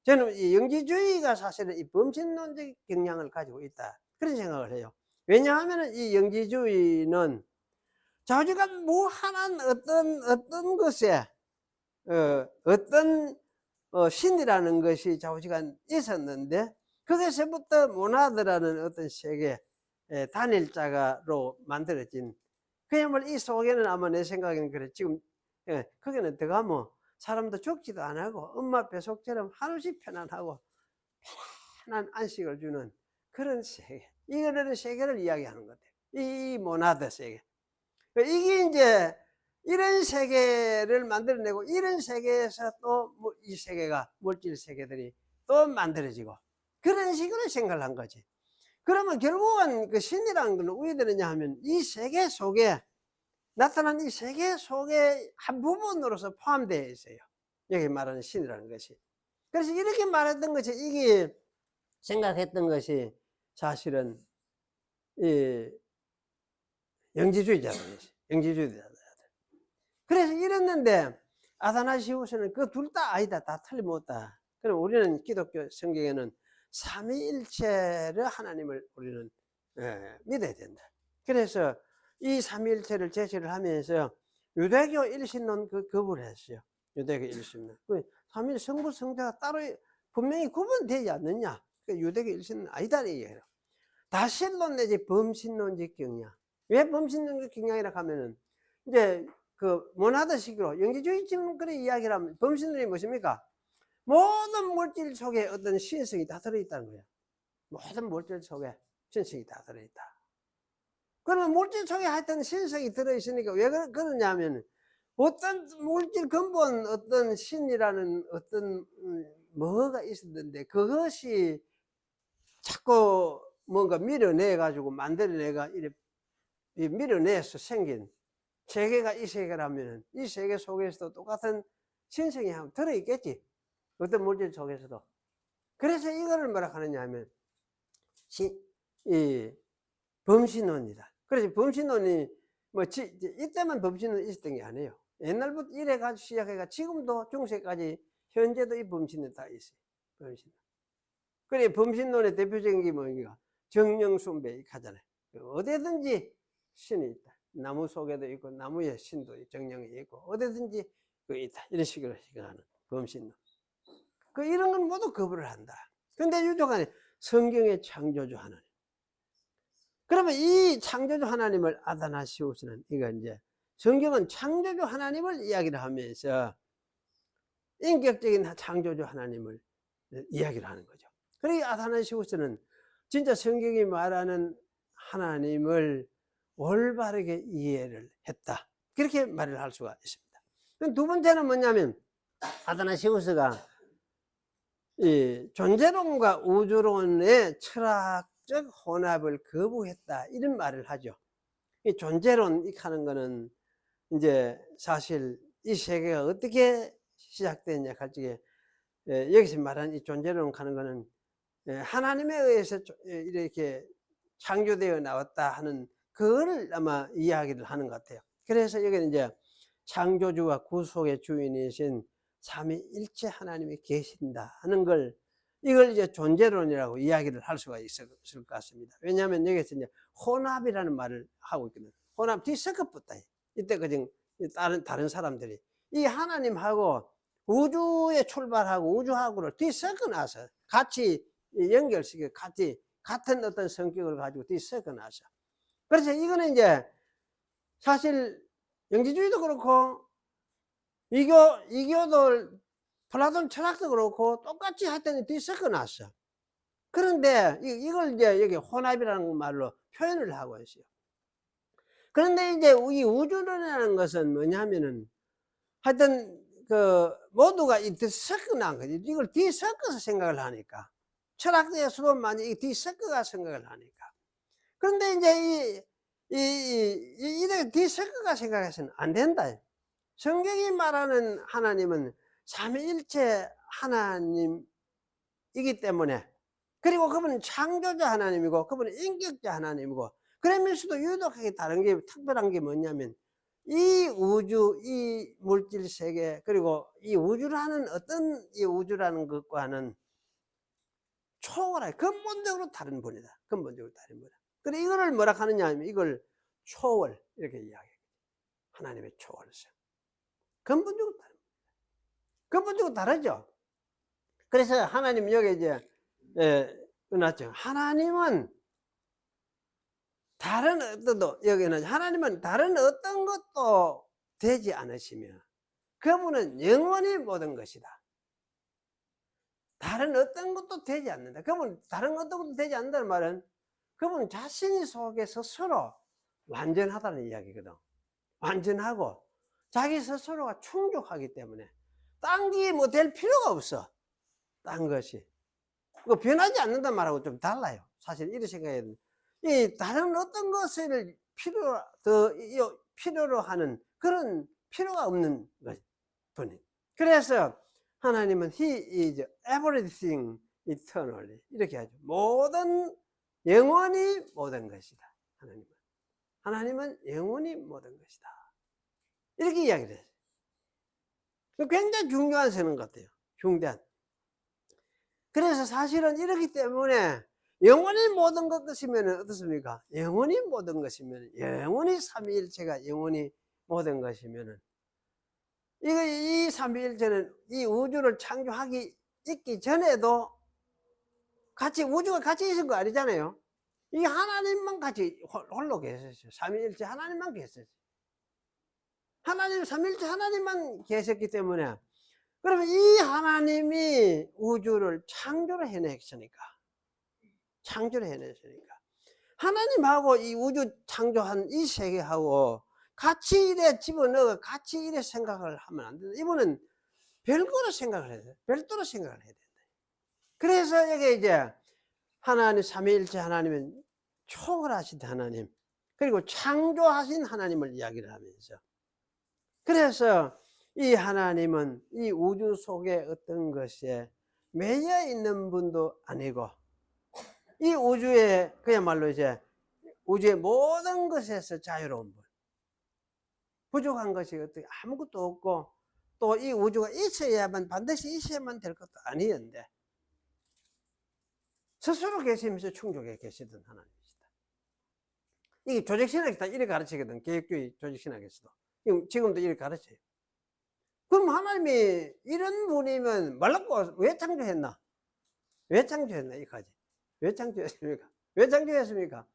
저는 이 영지주의가 사실은 이 범신론적 경향을 가지고 있다. 그런 생각을 해요. 왜냐하면 이 영지주의는 좌우지간 무한한 어떤 것에 어떤 신이라는 것이 좌우지간 있었는데, 거기서부터 모나드라는 어떤 세계, 단일자가로 만들어진, 그야말로 이 속에는 아마 내 생각에는 그래, 지금 거기는 들어가면 사람도 죽지도 안 하고 엄마 뱃속처럼 한없이 편안하고 편안한 안식을 주는 그런 세계, 이거는 세계를 이야기하는 것 같아요. 이 모나드 세계. 이게 이제 이런 세계를 만들어내고, 이런 세계에서 또 이 세계가, 물질 세계들이 또 만들어지고, 그런 식으로 생각을 한 거지. 그러면 결국은 그 신이라는 건 왜 되느냐 하면, 이 세계 속에 나타난 이 세계 속의 한 부분으로서 포함되어 있어요, 여기 말하는 신이라는 것이. 그래서 이렇게 말했던 것이, 이게 생각했던 것이 사실은 이 영지주의자들, 영지주의자들. 그래서 이랬는데 아다나시우스는 그 둘 다 아니다, 다 틀림없다. 그럼 우리는 기독교 성경에는 삼위일체를, 하나님을 우리는 믿어야 된다. 그래서 이 삼위일체를 제시를 하면서 유대교 일신론 거부를 했어요. 유대교 일신론. 삼위 성부 성자가 따로 분명히 구분되지 않느냐, 유대교 일신론 아니다 이 얘기예요. 다신론 내지 범신론적 경향. 왜 범신론적 경향이라 하면은, 이제 그 모나드식으로 영지주의 지금 그런 이야기를 하면, 범신론이 무엇입니까? 모든 물질 속에 어떤 신성이 다 들어있다는 거예요. 모든 물질 속에 신성이 다 들어있다. 그러면 물질 속에 하여튼 신성이 들어있으니까 왜 그러냐면, 어떤 물질 근본 어떤 신이라는 어떤 뭐가 있었는데, 그것이 자꾸 뭔가 밀어내 가지고 만들어내가 이래 밀어내서 생긴 세계가 이 세계라면, 이 세계 속에서도 똑같은 신성이 한번 들어있겠지, 어떤 물질 속에서도. 그래서 이거를 뭐라 하느냐 하면 이 범신론이다. 그래서 범신론이 뭐 이때만 범신론이 있었던 게 아니에요. 옛날부터 이래 가지고 시작해가 지금도 중세까지 현재도 이 범신론 다 있어요. 범신론. 그래, 범신론의 대표적인 게 뭐인가? 정령숭배 하잖아요. 어디든지 신이 있다. 나무 속에도 있고, 나무에 신도 정령이 있고, 어디든지 그 있다. 이런 식으로 생각하는 범신론. 이런 건 모두 거부를 한다. 근데 유족은 성경의 창조주 하나님. 그러면 이 창조주 하나님을 아다나시우스는, 이거 이제 성경은 창조주 하나님을 이야기를 하면서 인격적인 창조주 하나님을 이야기를 하는 거죠. 그러니까 아다나시우스는 진짜 성경이 말하는 하나님을 올바르게 이해를 했다, 그렇게 말을 할 수가 있습니다. 두 번째는 뭐냐면, 아다나시우스가 이 존재론과 우주론의 철학적 혼합을 거부했다, 이런 말을 하죠. 이 존재론 하는 거는 이제 사실 이 세계가 어떻게 시작됐냐 할 적에, 여기서 말하는 이 존재론 하는 거는 하나님에 의해서 이렇게 창조되어 나왔다 하는 그거를 아마 이야기를 하는 것 같아요. 그래서 여기는 이제 창조주와 구속의 주인이신 삼위일체 하나님이 계신다 하는 걸, 이걸 이제 존재론이라고 이야기를 할 수가 있을 것 같습니다. 왜냐하면 여기서 이제 혼합이라는 말을 하고 있거든요. 혼합 뒤섞어붙다. 이때 그냥 다른 사람들이 이 하나님하고 우주에 출발하고 우주하고를 뒤섞어 놔서 같이 연결시켜, 같은 어떤 성격을 가지고 뒤섞어 놔서. 그래서 이거는 이제 사실 영지주의도 그렇고 이교도 플라톤 철학도 그렇고 똑같이 하여튼 뒤섞어 놨어. 그런데 이걸 이제 여기 혼합이라는 말로 표현을 하고 있어요. 그런데 이제 이 우주론이라는 것은 뭐냐면은 하여튼 모두가 뒤섞어 난 거지. 이걸 뒤섞어서 생각을 하니까. 철학에서도 많이 뒤섞어가 생각을 하니까. 그런데 이제 이렇게 뒤섞어가 생각해서는 안 된다. 성경이 말하는 하나님은 삼위일체 하나님이기 때문에, 그리고 그분은 창조자 하나님이고, 그분은 인격자 하나님이고, 그러면서도 유독하게 다른 게, 특별한 게 뭐냐면, 이 우주, 이 물질 세계, 그리고 이 우주라는 어떤 이 우주라는 것과는 초월하게 근본적으로 다른 분이다. 근본적으로 다른 거라. 그래 이거를 뭐라 하느냐 하면 이걸 초월 이렇게 이야기해요. 하나님의 초월성. 근본적으로 다른 거예요. 근본적으로 다르죠. 그래서 하나님 여기 이제 끝났죠. 하나님은 다른 어떤 여기는 하나님은 다른 어떤 것도 되지 않으시며 그분은 영원히 모든 것이다. 다른 어떤 것도 되지 않는다. 그분 다른 어떤 것도 되지 않는다는 말은 그분 자신 속에서 스스로 완전하다는 이야기거든. 완전하고 자기 스스로가 충족하기 때문에 딴 게 뭐 될 필요가 없어. 딴 것이. 그 변하지 않는단 말하고 좀 달라요. 사실 이렇게 생각해야 돼. 이 다른 어떤 것을 필요로 하는 그런 필요가 없는 분이. 그래서 하나님은 He is everything eternally 이렇게 하죠. 모든 영원히 모든 것이다. 하나님은 영원히 모든 것이다. 이렇게 이야기를 해요. 굉장히 중요한 세는 것 같아요. 중대한. 그래서 사실은 이렇기 때문에 영원히 모든 것이면 어떻습니까? 영원히 모든 것이면 영원히 삼위일체가 영원히 모든 것이면은 이 삼위일체는 이 우주를 창조하기 있기 전에도 같이 우주가 같이 있은 거 아니잖아요. 이 하나님만 같이 홀로 계셨어요. 삼위일체 하나님만 계셨어요. 하나님 삼위일체 하나님만 계셨기 때문에 그러면 이 하나님이 우주를 창조를 해냈으니까 하나님하고 이 우주 창조한 이 세계하고 같이 이래 집어넣어 같이 이래 생각을 하면 안 된다. 이분은 별거로 생각을 해야 돼. 별도로 생각을 해야 된다. 그래서 여기 이제 하나님 삼위일체 하나님은 초월하신 하나님 그리고 창조하신 하나님을 이야기를 하면서 그래서 이 하나님은 이 우주 속에 어떤 것에 매여 있는 분도 아니고 이 우주에 그야말로 이제 우주의 모든 것에서 자유로운 분. 부족한 것이 어떻게 아무것도 없고 또 이 우주가 있어야만 반드시 있어야만 될 것도 아니었는데 스스로 계시면서 충족해 계시던 하나님이시다. 이게 조직신학이 다 이렇게 가르치거든. 개혁주의 조직신학에서도. 지금도 이렇게 가르쳐요. 그럼 하나님이 이런 분이면 말랐고 왜 창조했나? 왜 창조했나? 이까지. 왜 창조했습니까? 왜 창조했습니까?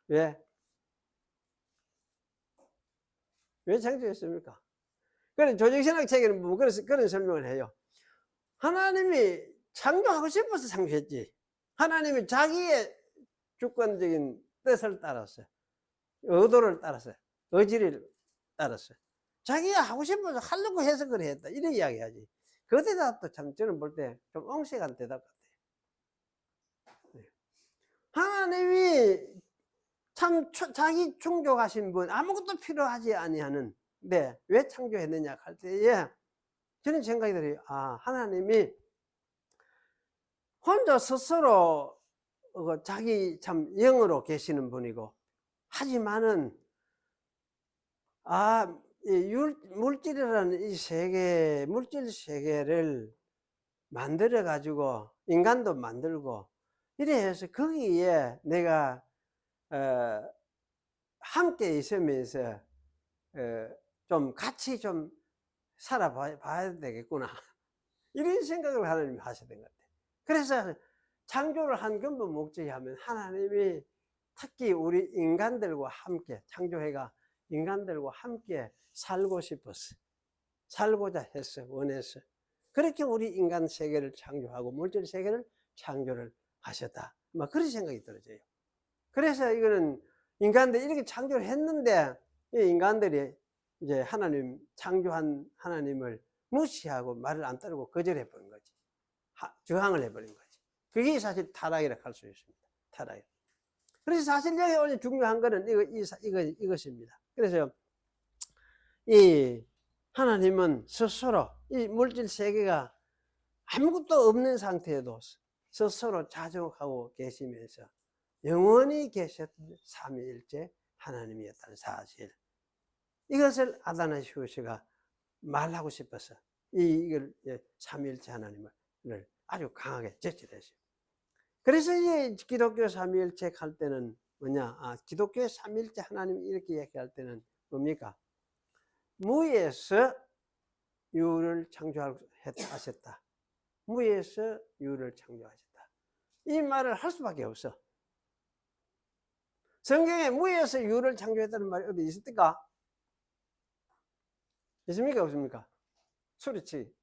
왜? 왜 창조했습니까? 그런 조직신학 책에는 뭐 그런 설명을 해요. 하나님이 창조하고 싶어서 창조했지. 하나님이 자기의 주권적인 뜻을 따랐어요. 의도를 따랐어요. 의지를 따랐어요. 자기가 하고 싶어서 하려고 해서 그래 했다. 이런 이야기 하지. 그 대답도 참 저는 볼 때 좀 엉색한 대답 같아요. 하나님이 참 자기 충족하신 분 아무것도 필요하지 아니하는 왜 창조했느냐 할 때에 저는 생각이 들어요. 하나님이 혼자 스스로 자기 참 영으로 계시는 분이고 하지만은 이 물질이라는 이 세계 물질 세계를 만들어 가지고 인간도 만들고 이래 해서 거기에 내가 함께 있으면서 좀 같이 좀 살아봐야 되겠구나. 이런 생각을 하나님이 하셨던 것 같아요. 그래서 창조를 한 근본 목적이 하면 하나님이 특히 우리 인간들과 함께 창조해가 인간들과 함께 살고 싶어서 살고자 해서 원해서 그렇게 우리 인간 세계를 창조하고 물질 세계를 창조를 하셨다. 막 그런 생각이 들어져요. 그래서 이거는 인간들이 이렇게 창조를 했는데 이 인간들이 이제 하나님 창조한 하나님을 무시하고 말을 안 따르고 거절해 버린 거지. 저항을 해버린 거지. 그게 사실 타락이라고 할 수 있습니다. 타락. 그래서 사실 여기 오늘 중요한 거는 이것입니다. 그래서 이 하나님은 스스로 이 물질 세계가 아무것도 없는 상태에도 스스로 자족하고 계시면서 영원히 계셨던 삼위일체 하나님이었다는 사실. 이것을 아다나시우스가 말하고 싶어서 이걸 삼위일체 하나님을 아주 강하게 제치를 했어요. 그래서 이 기독교 삼위일체 할 때는 뭐냐? 기독교의 삼위일체 하나님 이렇게 얘기할 때는 뭡니까? 무에서 유를 창조하셨다. 무에서 유를 창조하셨다. 이 말을 할 수밖에 없어. 성경에 무에서 유를 창조했다는 말이 어디 있습니까? 있습니까? 없습니까? 소리치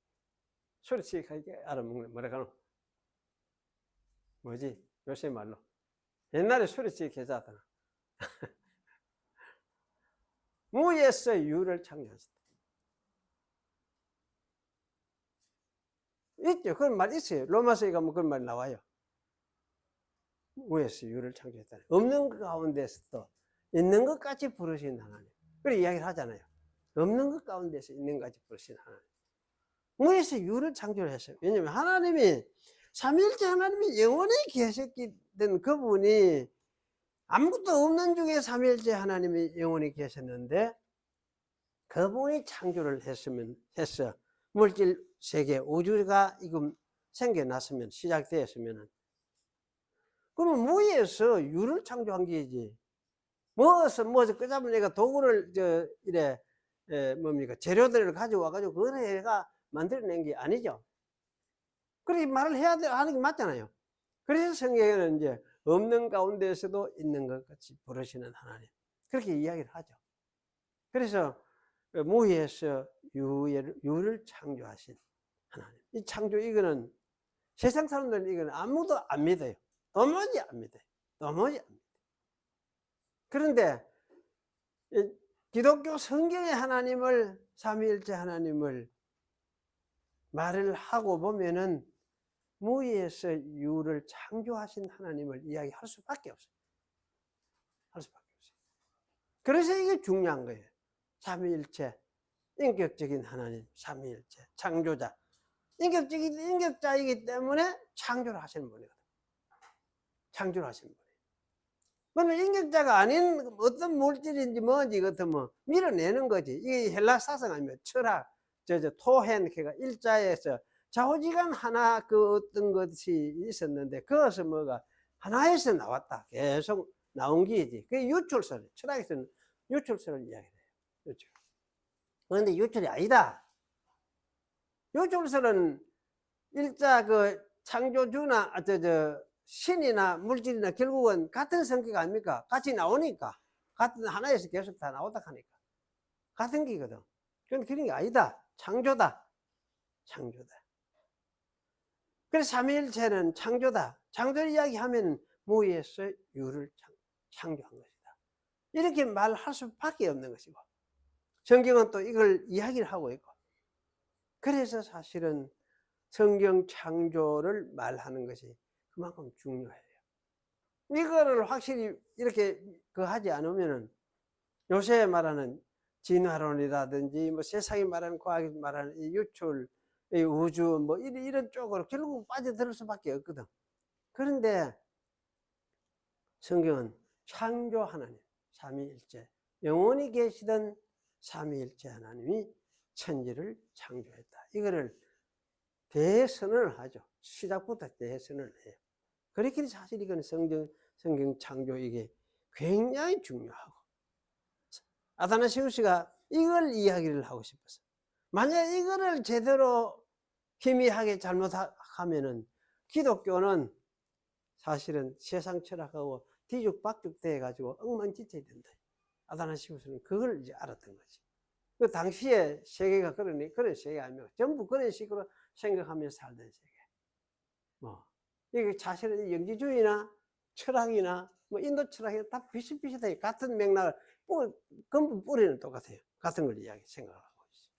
하게 알아먹는 뭐라 카노? 뭐지? 요새 말로. 옛날에 소리치 계좌하잖아. 무에서 유를 창조하셨다. 있죠. 그런 말 있어요. 로마서에 가면 그런 말 나와요. 무에서 유를 창조했다. 없는 것 가운데서도 있는 것까지 부르신 하나님. 그렇게 이야기를 하잖아요. 없는 것 가운데서 있는 것까지 부르신 하나님. 무에서 유를 창조했어요. 왜냐하면 하나님이 삼위일체 하나님이 영원히 계셨기 때문에 그분이 아무것도 없는 중에 삼위일체 하나님이 영원히 계셨는데 그분이 창조를 했어. 물질 세계 우주가 지금 생겨났으면 시작되었으면 그러면 무에서 유를 창조한 게지. 뭐서 끄잡으면 내가 도구를 이래 뭡니까 재료들을 가져와 가지고 그걸 해가 만들어낸 게 아니죠. 그렇게 말을 해야 하는 게 맞잖아요. 그래서 성경에는 이제 없는 가운데에서도 있는 것 같이 부르시는 하나님 그렇게 이야기를 하죠. 그래서 무에서 유를 창조하신 하나님. 이 창조 이거는 세상 사람들은 이거는 아무도 안 믿어요. 도무지 안 믿어요. 도무지 안 믿어요. 그런데 기독교 성경의 하나님을 삼위일체 하나님을 말을 하고 보면은 무에서 유를 창조하신 하나님을 이야기할 수밖에 없어요. 할 수밖에 없어요. 그래서 이게 중요한 거예요. 삼위일체 인격적인 하나님, 삼위일체 창조자. 인격자이기 때문에 창조를 하시는 분이거든. 창조를 하시는 분이에요. 그러면 인격자가 아닌 어떤 물질인지 뭔지 이것도 뭐 밀어내는 거지. 이게 헬라 사상 아니면 철학, 토헨, 걔가 일자에서 좌우지간 하나 그 어떤 것이 있었는데 그것은 뭐가 하나에서 나왔다. 계속 나온 게지. 그게 유출설. 철학에서는 유출설을 이야기해요. 유출. 그런데 유출이 아니다. 유출설은 일자 그 창조주나 신이나 물질이나 결국은 같은 성격 아닙니까? 같이 나오니까. 같은 하나에서 계속 다 나오다 하니까. 같은 기거든. 그건 그런 게 아니다. 창조다. 창조다. 그래서 삼위일체는 창조다. 창조를 이야기하면 무에서 유를 창조한 것이다. 이렇게 말할 수밖에 없는 것이고. 성경은 또 이걸 이야기를 하고 있고. 그래서 사실은 성경 창조를 말하는 것이 그만큼 중요해요. 이거를 확실히 이렇게 하지 않으면은 요새 말하는 진화론이라든지 뭐 세상이 말하는 과학이 말하는 이 유출, 이 우주 뭐 이런 쪽으로 결국 빠져들 수밖에 없거든. 그런데 성경은 창조 하나님, 삼위일체, 영원히 계시던 삼위일체 하나님이 천지를 창조했다. 이거를 대선을 하죠. 시작부터 대선을 해요. 그렇기 사실 이건 성경 창조 이게 굉장히 중요하고 아다나시우스가 이걸 이야기를 하고 싶어서 만약 이거를 제대로 희미하게 잘못하면은 기독교는 사실은 세상 철학하고 뒤죽박죽 돼 가지고 엉망진창이 된다. 아다나시우스는 그걸 이제 알았던 거지. 그 당시에 세계가 그런 세계가 아니고 전부 그런 식으로 생각하면서 살던 세계. 뭐 이게 사실은 영지주의나 철학이나 뭐 인도 철학이나 다 비슷비슷해요. 같은 맥락을根本 뿌리는 똑같아요. 같은 걸 생각하고 있어요.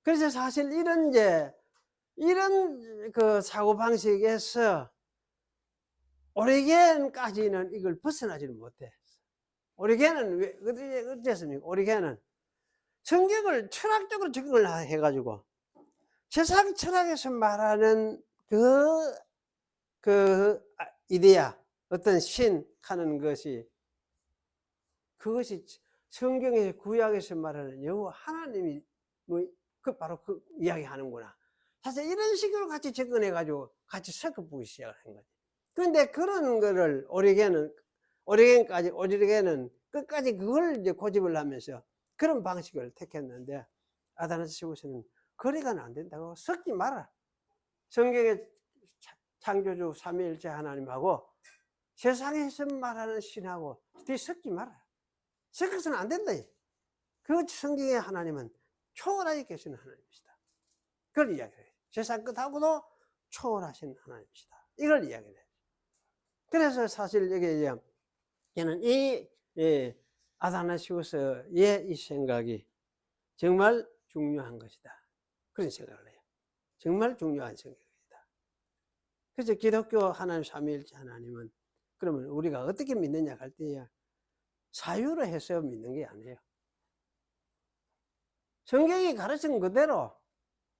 그래서 사실 이런 그 사고방식에서 오리겐까지는 이걸 벗어나지는 못해. 오리겐은 왜 어땠습니까? 오리겐은 성경을 철학적으로 접근을 해가지고 세상 철학에서 말하는 이데아, 어떤 신 하는 것이 그것이 성경의 구약에서 말하는 여호와 하나님이 바로 그 이야기하는구나. 사실 이런 식으로 같이 접근해 가지고 같이 섞어보기 시작을 한 거지. 그런데 그런 거를 오리겐은 끝까지 그걸 이제 고집을 하면서 그런 방식을 택했는데, 아다나시우스는 그래가는 안 된다고. 섞지 마라. 성경의 창조주 삼위일체 하나님하고 세상에서 말하는 신하고 섞지 마라. 섞어서는 안 된다. 그 성경의 하나님은 초월하게 계시는 하나님이시다. 그걸 이야기해요. 세상 끝하고도 초월하신 하나님이시다. 이걸 이야기해요. 그래서 사실 여기 저는 이 아다나시우스의 이 생각이 정말 중요한 것이다. 그런 생각을 해요. 정말 중요한 생각이다. 그래서 기독교 하나님 삼위일체 하나님은 그러면 우리가 어떻게 믿느냐 할 때에 사유로 해서 믿는 게 아니에요. 성경이 가르친 그대로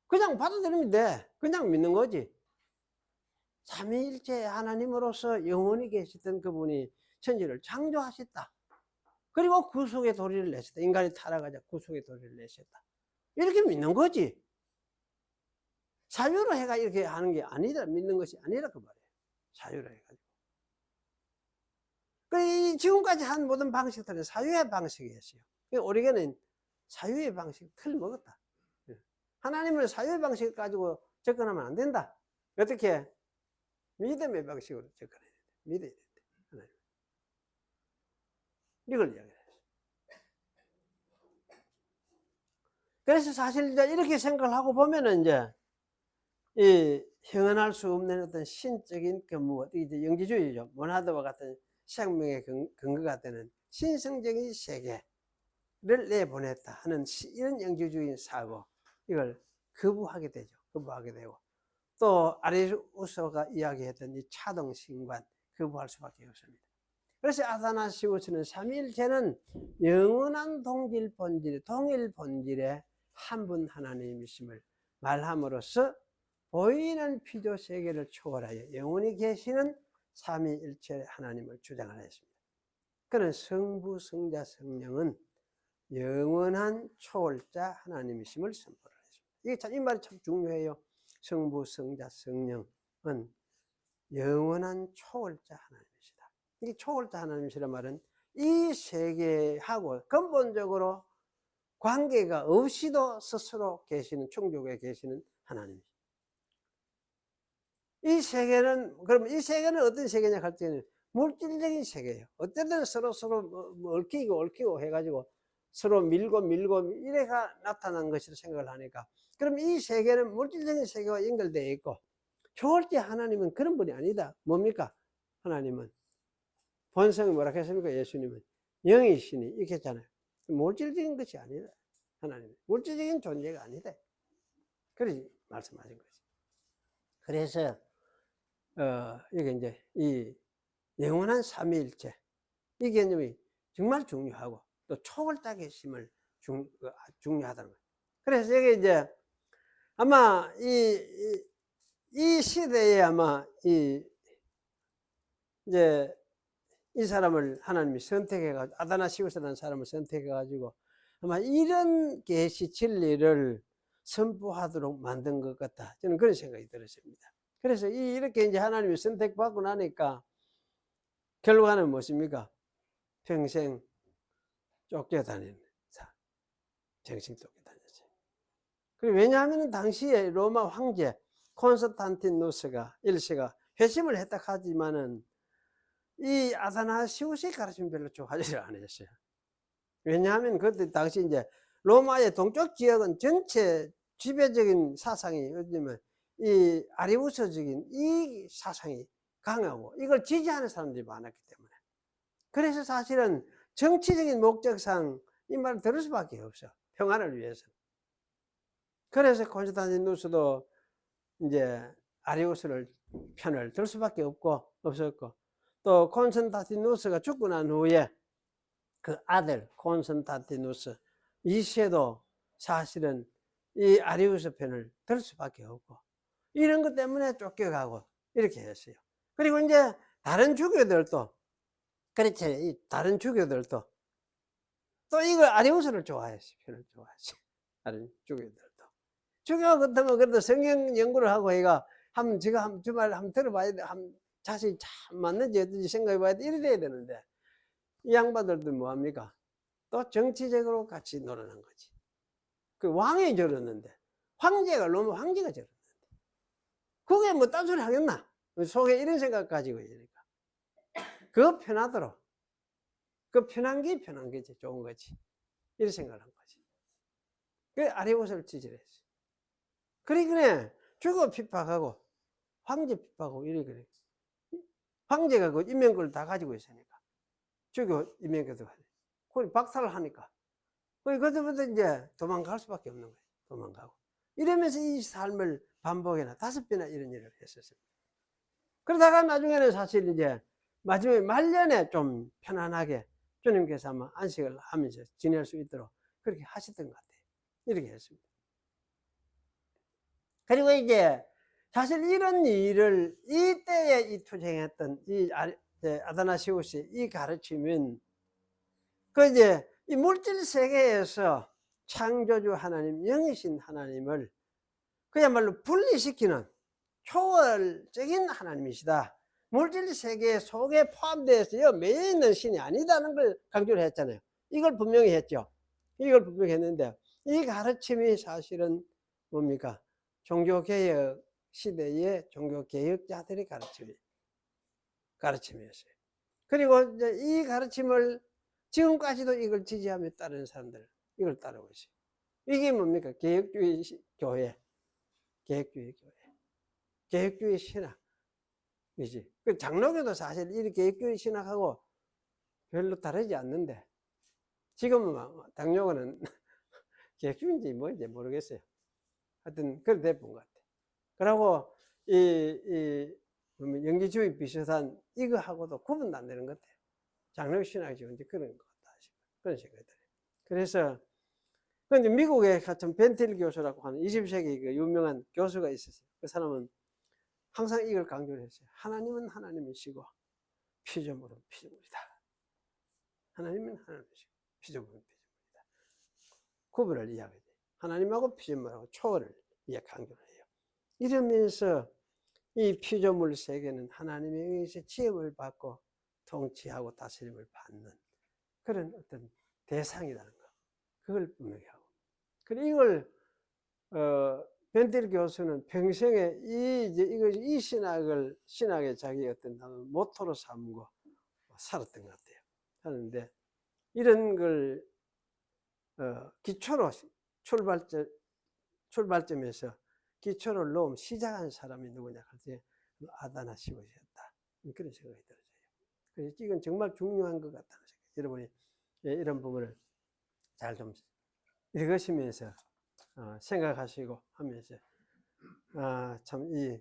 그냥 받아들이면 돼. 그냥 믿는 거지. 삼위일체 하나님으로서 영원히 계시던 그분이 천지를 창조하셨다. 그리고 구속의 도리를 내셨다. 인간이 타락하자 구속의 도리를 내셨다. 이렇게 믿는 거지. 사유로 해가 이렇게 하는 게 아니다. 믿는 것이 아니라 그 말이에요. 사유로 해가지고. 지금까지 한 모든 방식들은 사유의 방식이었어요. 오리겐은 사유의 방식 틀먹었다. 하나님을 사유의 방식 가지고 접근하면 안 된다. 어떻게? 믿음의 방식으로 접근해야 된다. 믿어야 된다. 하나님. 이걸 이야기해요. 그래서 사실 이제 이렇게 생각을 하고 보면은 이제 이 형언할 수 없는 어떤 신적인 그 이제 영지주의죠. 모나드와 같은 생명의 근거가 되는 신성적인 세계를 내보냈다 하는 이런 영지주의 사고, 이걸 거부하게 되죠. 거부하게 되고, 또 아리우스가 이야기했던 이 차동신관 거부할 수밖에 없습니다. 그래서 아다나시우스는 삼위일체는 영원한 동일 본질의 한 분 하나님이심을 말함으로써 보이는 피조 세계를 초월하여 영원히 계시는 삼위일체 하나님을 주장을 했습니다. 그는 성부, 성자, 성령은 영원한 초월자 하나님이심을 선포를 했습니다. 이 말이 참 중요해요. 성부, 성자, 성령은 영원한 초월자 하나님이시다. 이 초월자 하나님이시란 말은 이 세계하고 근본적으로 관계가 없이도 스스로 계시는, 충족에 계시는 하나님이시다. 이 세계는, 그럼 이 세계는 어떤 세계냐 할 때는 물질적인 세계예요. 어쨌든 서로 얽히고 해가지고 서로 밀고 이래가 나타난 것이라 생각을 하니까, 그럼 이 세계는 물질적인 세계와 연결되어 있고, 초월자 하나님은 그런 분이 아니다. 뭡니까? 하나님은 본성이 뭐라 했습니까? 예수님은 영이시니 이렇게 했잖아요. 물질적인 것이 아니다. 하나님은 물질적인 존재가 아니다. 그렇게 말씀하신 거지. 그래서 이게 이제 이 영원한 삼위일체 이 개념이 정말 중요하고 또 초월자 계심을 중요하다는 거예요. 그래서 이게 이제 아마 이 시대에 아마 이제 이 사람을 하나님이 선택해가지고, 아다나시우스라는 사람을 선택해가지고 아마 이런 계시 진리를 선포하도록 만든 것 같다. 저는 그런 생각이 들었습니다. 그래서 이렇게 이제 하나님이 선택받고 나니까 결과는 무엇입니까? 평생 쫓겨다니는 사. 평생 쫓겨다녔어요. 왜냐하면 당시에 로마 황제 콘스탄티누스가 1세가 회심을 했다 하지만은 이 아다나시우스의 가르침을 별로 좋아하지 않았어요. 왜냐하면 그때 당시 이제 로마의 동쪽 지역은 전체 지배적인 사상이 어쩌면 이 아리우스적인 이 사상이 강하고 이걸 지지하는 사람들이 많았기 때문에, 그래서 사실은 정치적인 목적상 이 말을 들을 수밖에 없어. 평화를 위해서. 그래서 콘스탄티누스도 이제 아리우스를 편을 들 수밖에 없었고, 또 콘스탄티누스가 죽고 난 후에 그 아들 콘스탄티누스 2세도 사실은 이 아리우스 편을 들 수밖에 없고, 이런 것 때문에 쫓겨가고 이렇게 했어요. 그리고 이제 다른 주교들도 그렇지, 다른 주교들도 또 이걸 아리우스를 좋아했어요. 편을 좋아했어요. 다른 주교들도. 주교 같으면 그래도 성경 연구를 하고 얘가 한번 제가 한 주말 한번 들어봐야 돼. 한 자식이 참 맞는지 어떤지 생각해 봐야 돼. 이래 돼야 되는데 이 양반들도 뭐합니까? 또 정치적으로 같이 놀아난 거지. 그 왕이 저러는데 황제가 너무 황제가 저러는데 그게 뭐 딴소리 하겠나? 속에 이런 생각 가지고 있으니까 그거 편하도록 그 편한 게 편한 거지 좋은 거지 이런 생각을 한 거지. 그래 아리우스를 지지했어. 그래 주고 핍박하고 황제 핍박하고 이래 그래. 황제가 그 인명권을 다 가지고 있으니까 주교 인명권도 가지고 그걸 박탈을 하니까 그때부터 이제 도망갈 수밖에 없는 거예요. 도망가고 이러면서 이 삶을 반복해나 5번이나 이런 일을 했었습니다. 그러다가 나중에는 사실 이제 마지막에 말년에 좀 편안하게 주님께서 아마 안식을 하면서 지낼 수 있도록 그렇게 하셨던 것 같아요. 이렇게 했습니다. 그리고 이제 사실 이런 일을 이때에 이 투쟁했던 이 아다나시우스의 이 가르침은 그 이제 이 물질 세계에서 창조주 하나님, 영이신 하나님을 그야말로 분리시키는 초월적인 하나님이시다. 물질 세계 속에 포함되어서 매여 있는 신이 아니다는 걸 강조를 했잖아요. 이걸 분명히 했죠. 이걸 분명히 했는데 이 가르침이 사실은 뭡니까? 종교개혁 시대의 종교개혁자들의 가르침이었어요. 그리고 이제 이 가르침을 지금까지도 이걸 지지하며 따르는 사람들 이걸 따르고 있어요. 이게 뭡니까? 개혁주의 교회, 개혁주의 교회, 개혁주의 신학이지. 그 장로교도 사실 이 개혁주의 신학하고 별로 다르지 않는데 지금은 장로교는 개혁주의인지 뭔지 모르겠어요. 하여튼 그래 돼본 것 같아. 그리고 이 영지주의 비슷한 이거하고도 구분도 안 되는 것 같아요. 장로교 신학이 이제 그런 것 같다 싶어요. 그런 생각이 들어요. 그래서 근데 미국에 같은 벤틸 교수라고 하는 20세기 그 유명한 교수가 있었어요. 그 사람은 항상 이걸 강조를 했어요. 하나님은 하나님이시고 피조물은 피조물이다. 하나님은 하나님이시고 피조물은 피조물이다. 구분을 이야기해요. 하나님하고 피조물하고 초월을 강조를 해요. 이러면서 이 피조물 세계는 하나님에 의해서 지음을 받고 통치하고 다스림을 받는 그런 어떤 대상이라는 거. 그걸 분명히 하고. 그리고 이걸 벤틸 교수는 평생에 이 신학의 자기 어떤 모토로 삼고 살았던 것 같아요. 하는데, 이런 걸, 기초로 출발점에서 기초를 놓은 시작한 사람이 누구냐 할 때, 아다나시우스였다. 그런 생각이 들어져요. 그래서 이건 정말 중요한 것 같다는 생각. 여러분이 이런 부분을 잘 좀 읽으시면서 생각하시고 하면서 참 이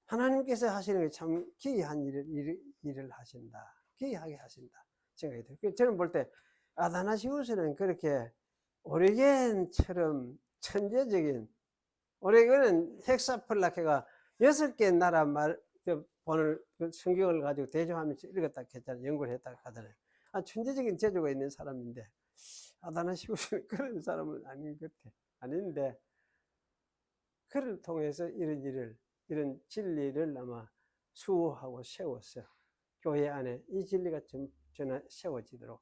하나님께서 하시는 게 참 기이한 일을 하신다. 기이하게 하신다 생각이 들어요. 저는 볼 때 아다나시우스는 그렇게 오리겐처럼 천재적인 오리겐은 헥사플라케가 6개 나라 본을 성경을 가지고 대조하면서 읽었다 했잖아요. 연구를 했다 하잖아요. 천재적인 재주가 있는 사람인데 아다나시우스는 그런 사람은 아닌 것 같아. 아닌데 그를 통해서 이런 진리를 아마 수호하고 세웠어. 교회 안에 이 진리가 전혀 세워지도록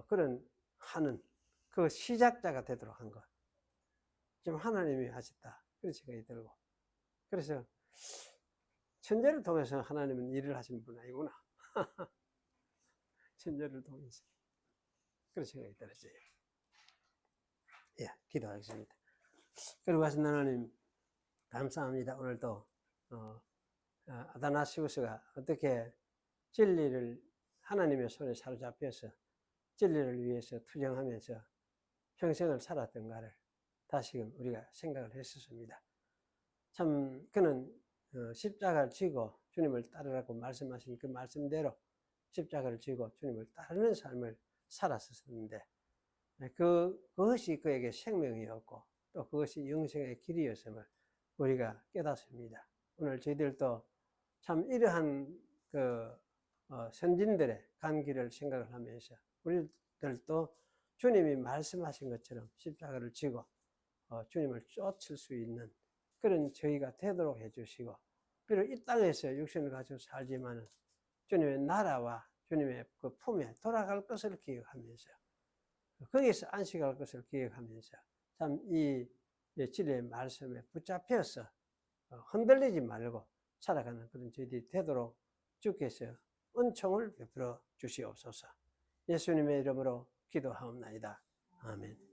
그런 하는 그 시작자가 되도록 한 것. 지금 하나님이 하셨다. 그런 생각이 들고. 그래서 천재를 통해서 하나님은 일을 하시는 분 아니구나. 천재를 통해서. 그런 생각이 들었어요. 예, 기도하겠습니다. 그리고 하신 하나님 감사합니다. 오늘도 아다나시우스가 어떻게 진리를 하나님의 손에 사로잡혀서 진리를 위해서 투쟁하면서 평생을 살았던가를 다시금 우리가 생각을 했었습니다. 참 그는 십자가를 지고 주님을 따르라고 말씀하신 그 말씀대로 십자가를 지고 주님을 따르는 삶을 살았었는데 그것이 그에게 생명이었고 또 그것이 영생의 길이었음을 우리가 깨닫습니다. 오늘 저희들도 참 이러한 선진들의 간 길을 생각을 하면서 우리들도 주님이 말씀하신 것처럼 십자가를 지고 주님을 쫓을 수 있는 그런 저희가 되도록 해주시고, 비록 이 땅에서 육신을 가지고 살지만은 주님의 나라와 주님의 그 품에 돌아갈 것을 기억하면서, 거기서 안식할 것을 기억하면서 참 이 진리의 말씀에 붙잡혀서 흔들리지 말고 살아가는 그런 저희들이 되도록 주께서 은총을 베풀어 주시옵소서. 예수님의 이름으로 기도하옵나이다. 아멘.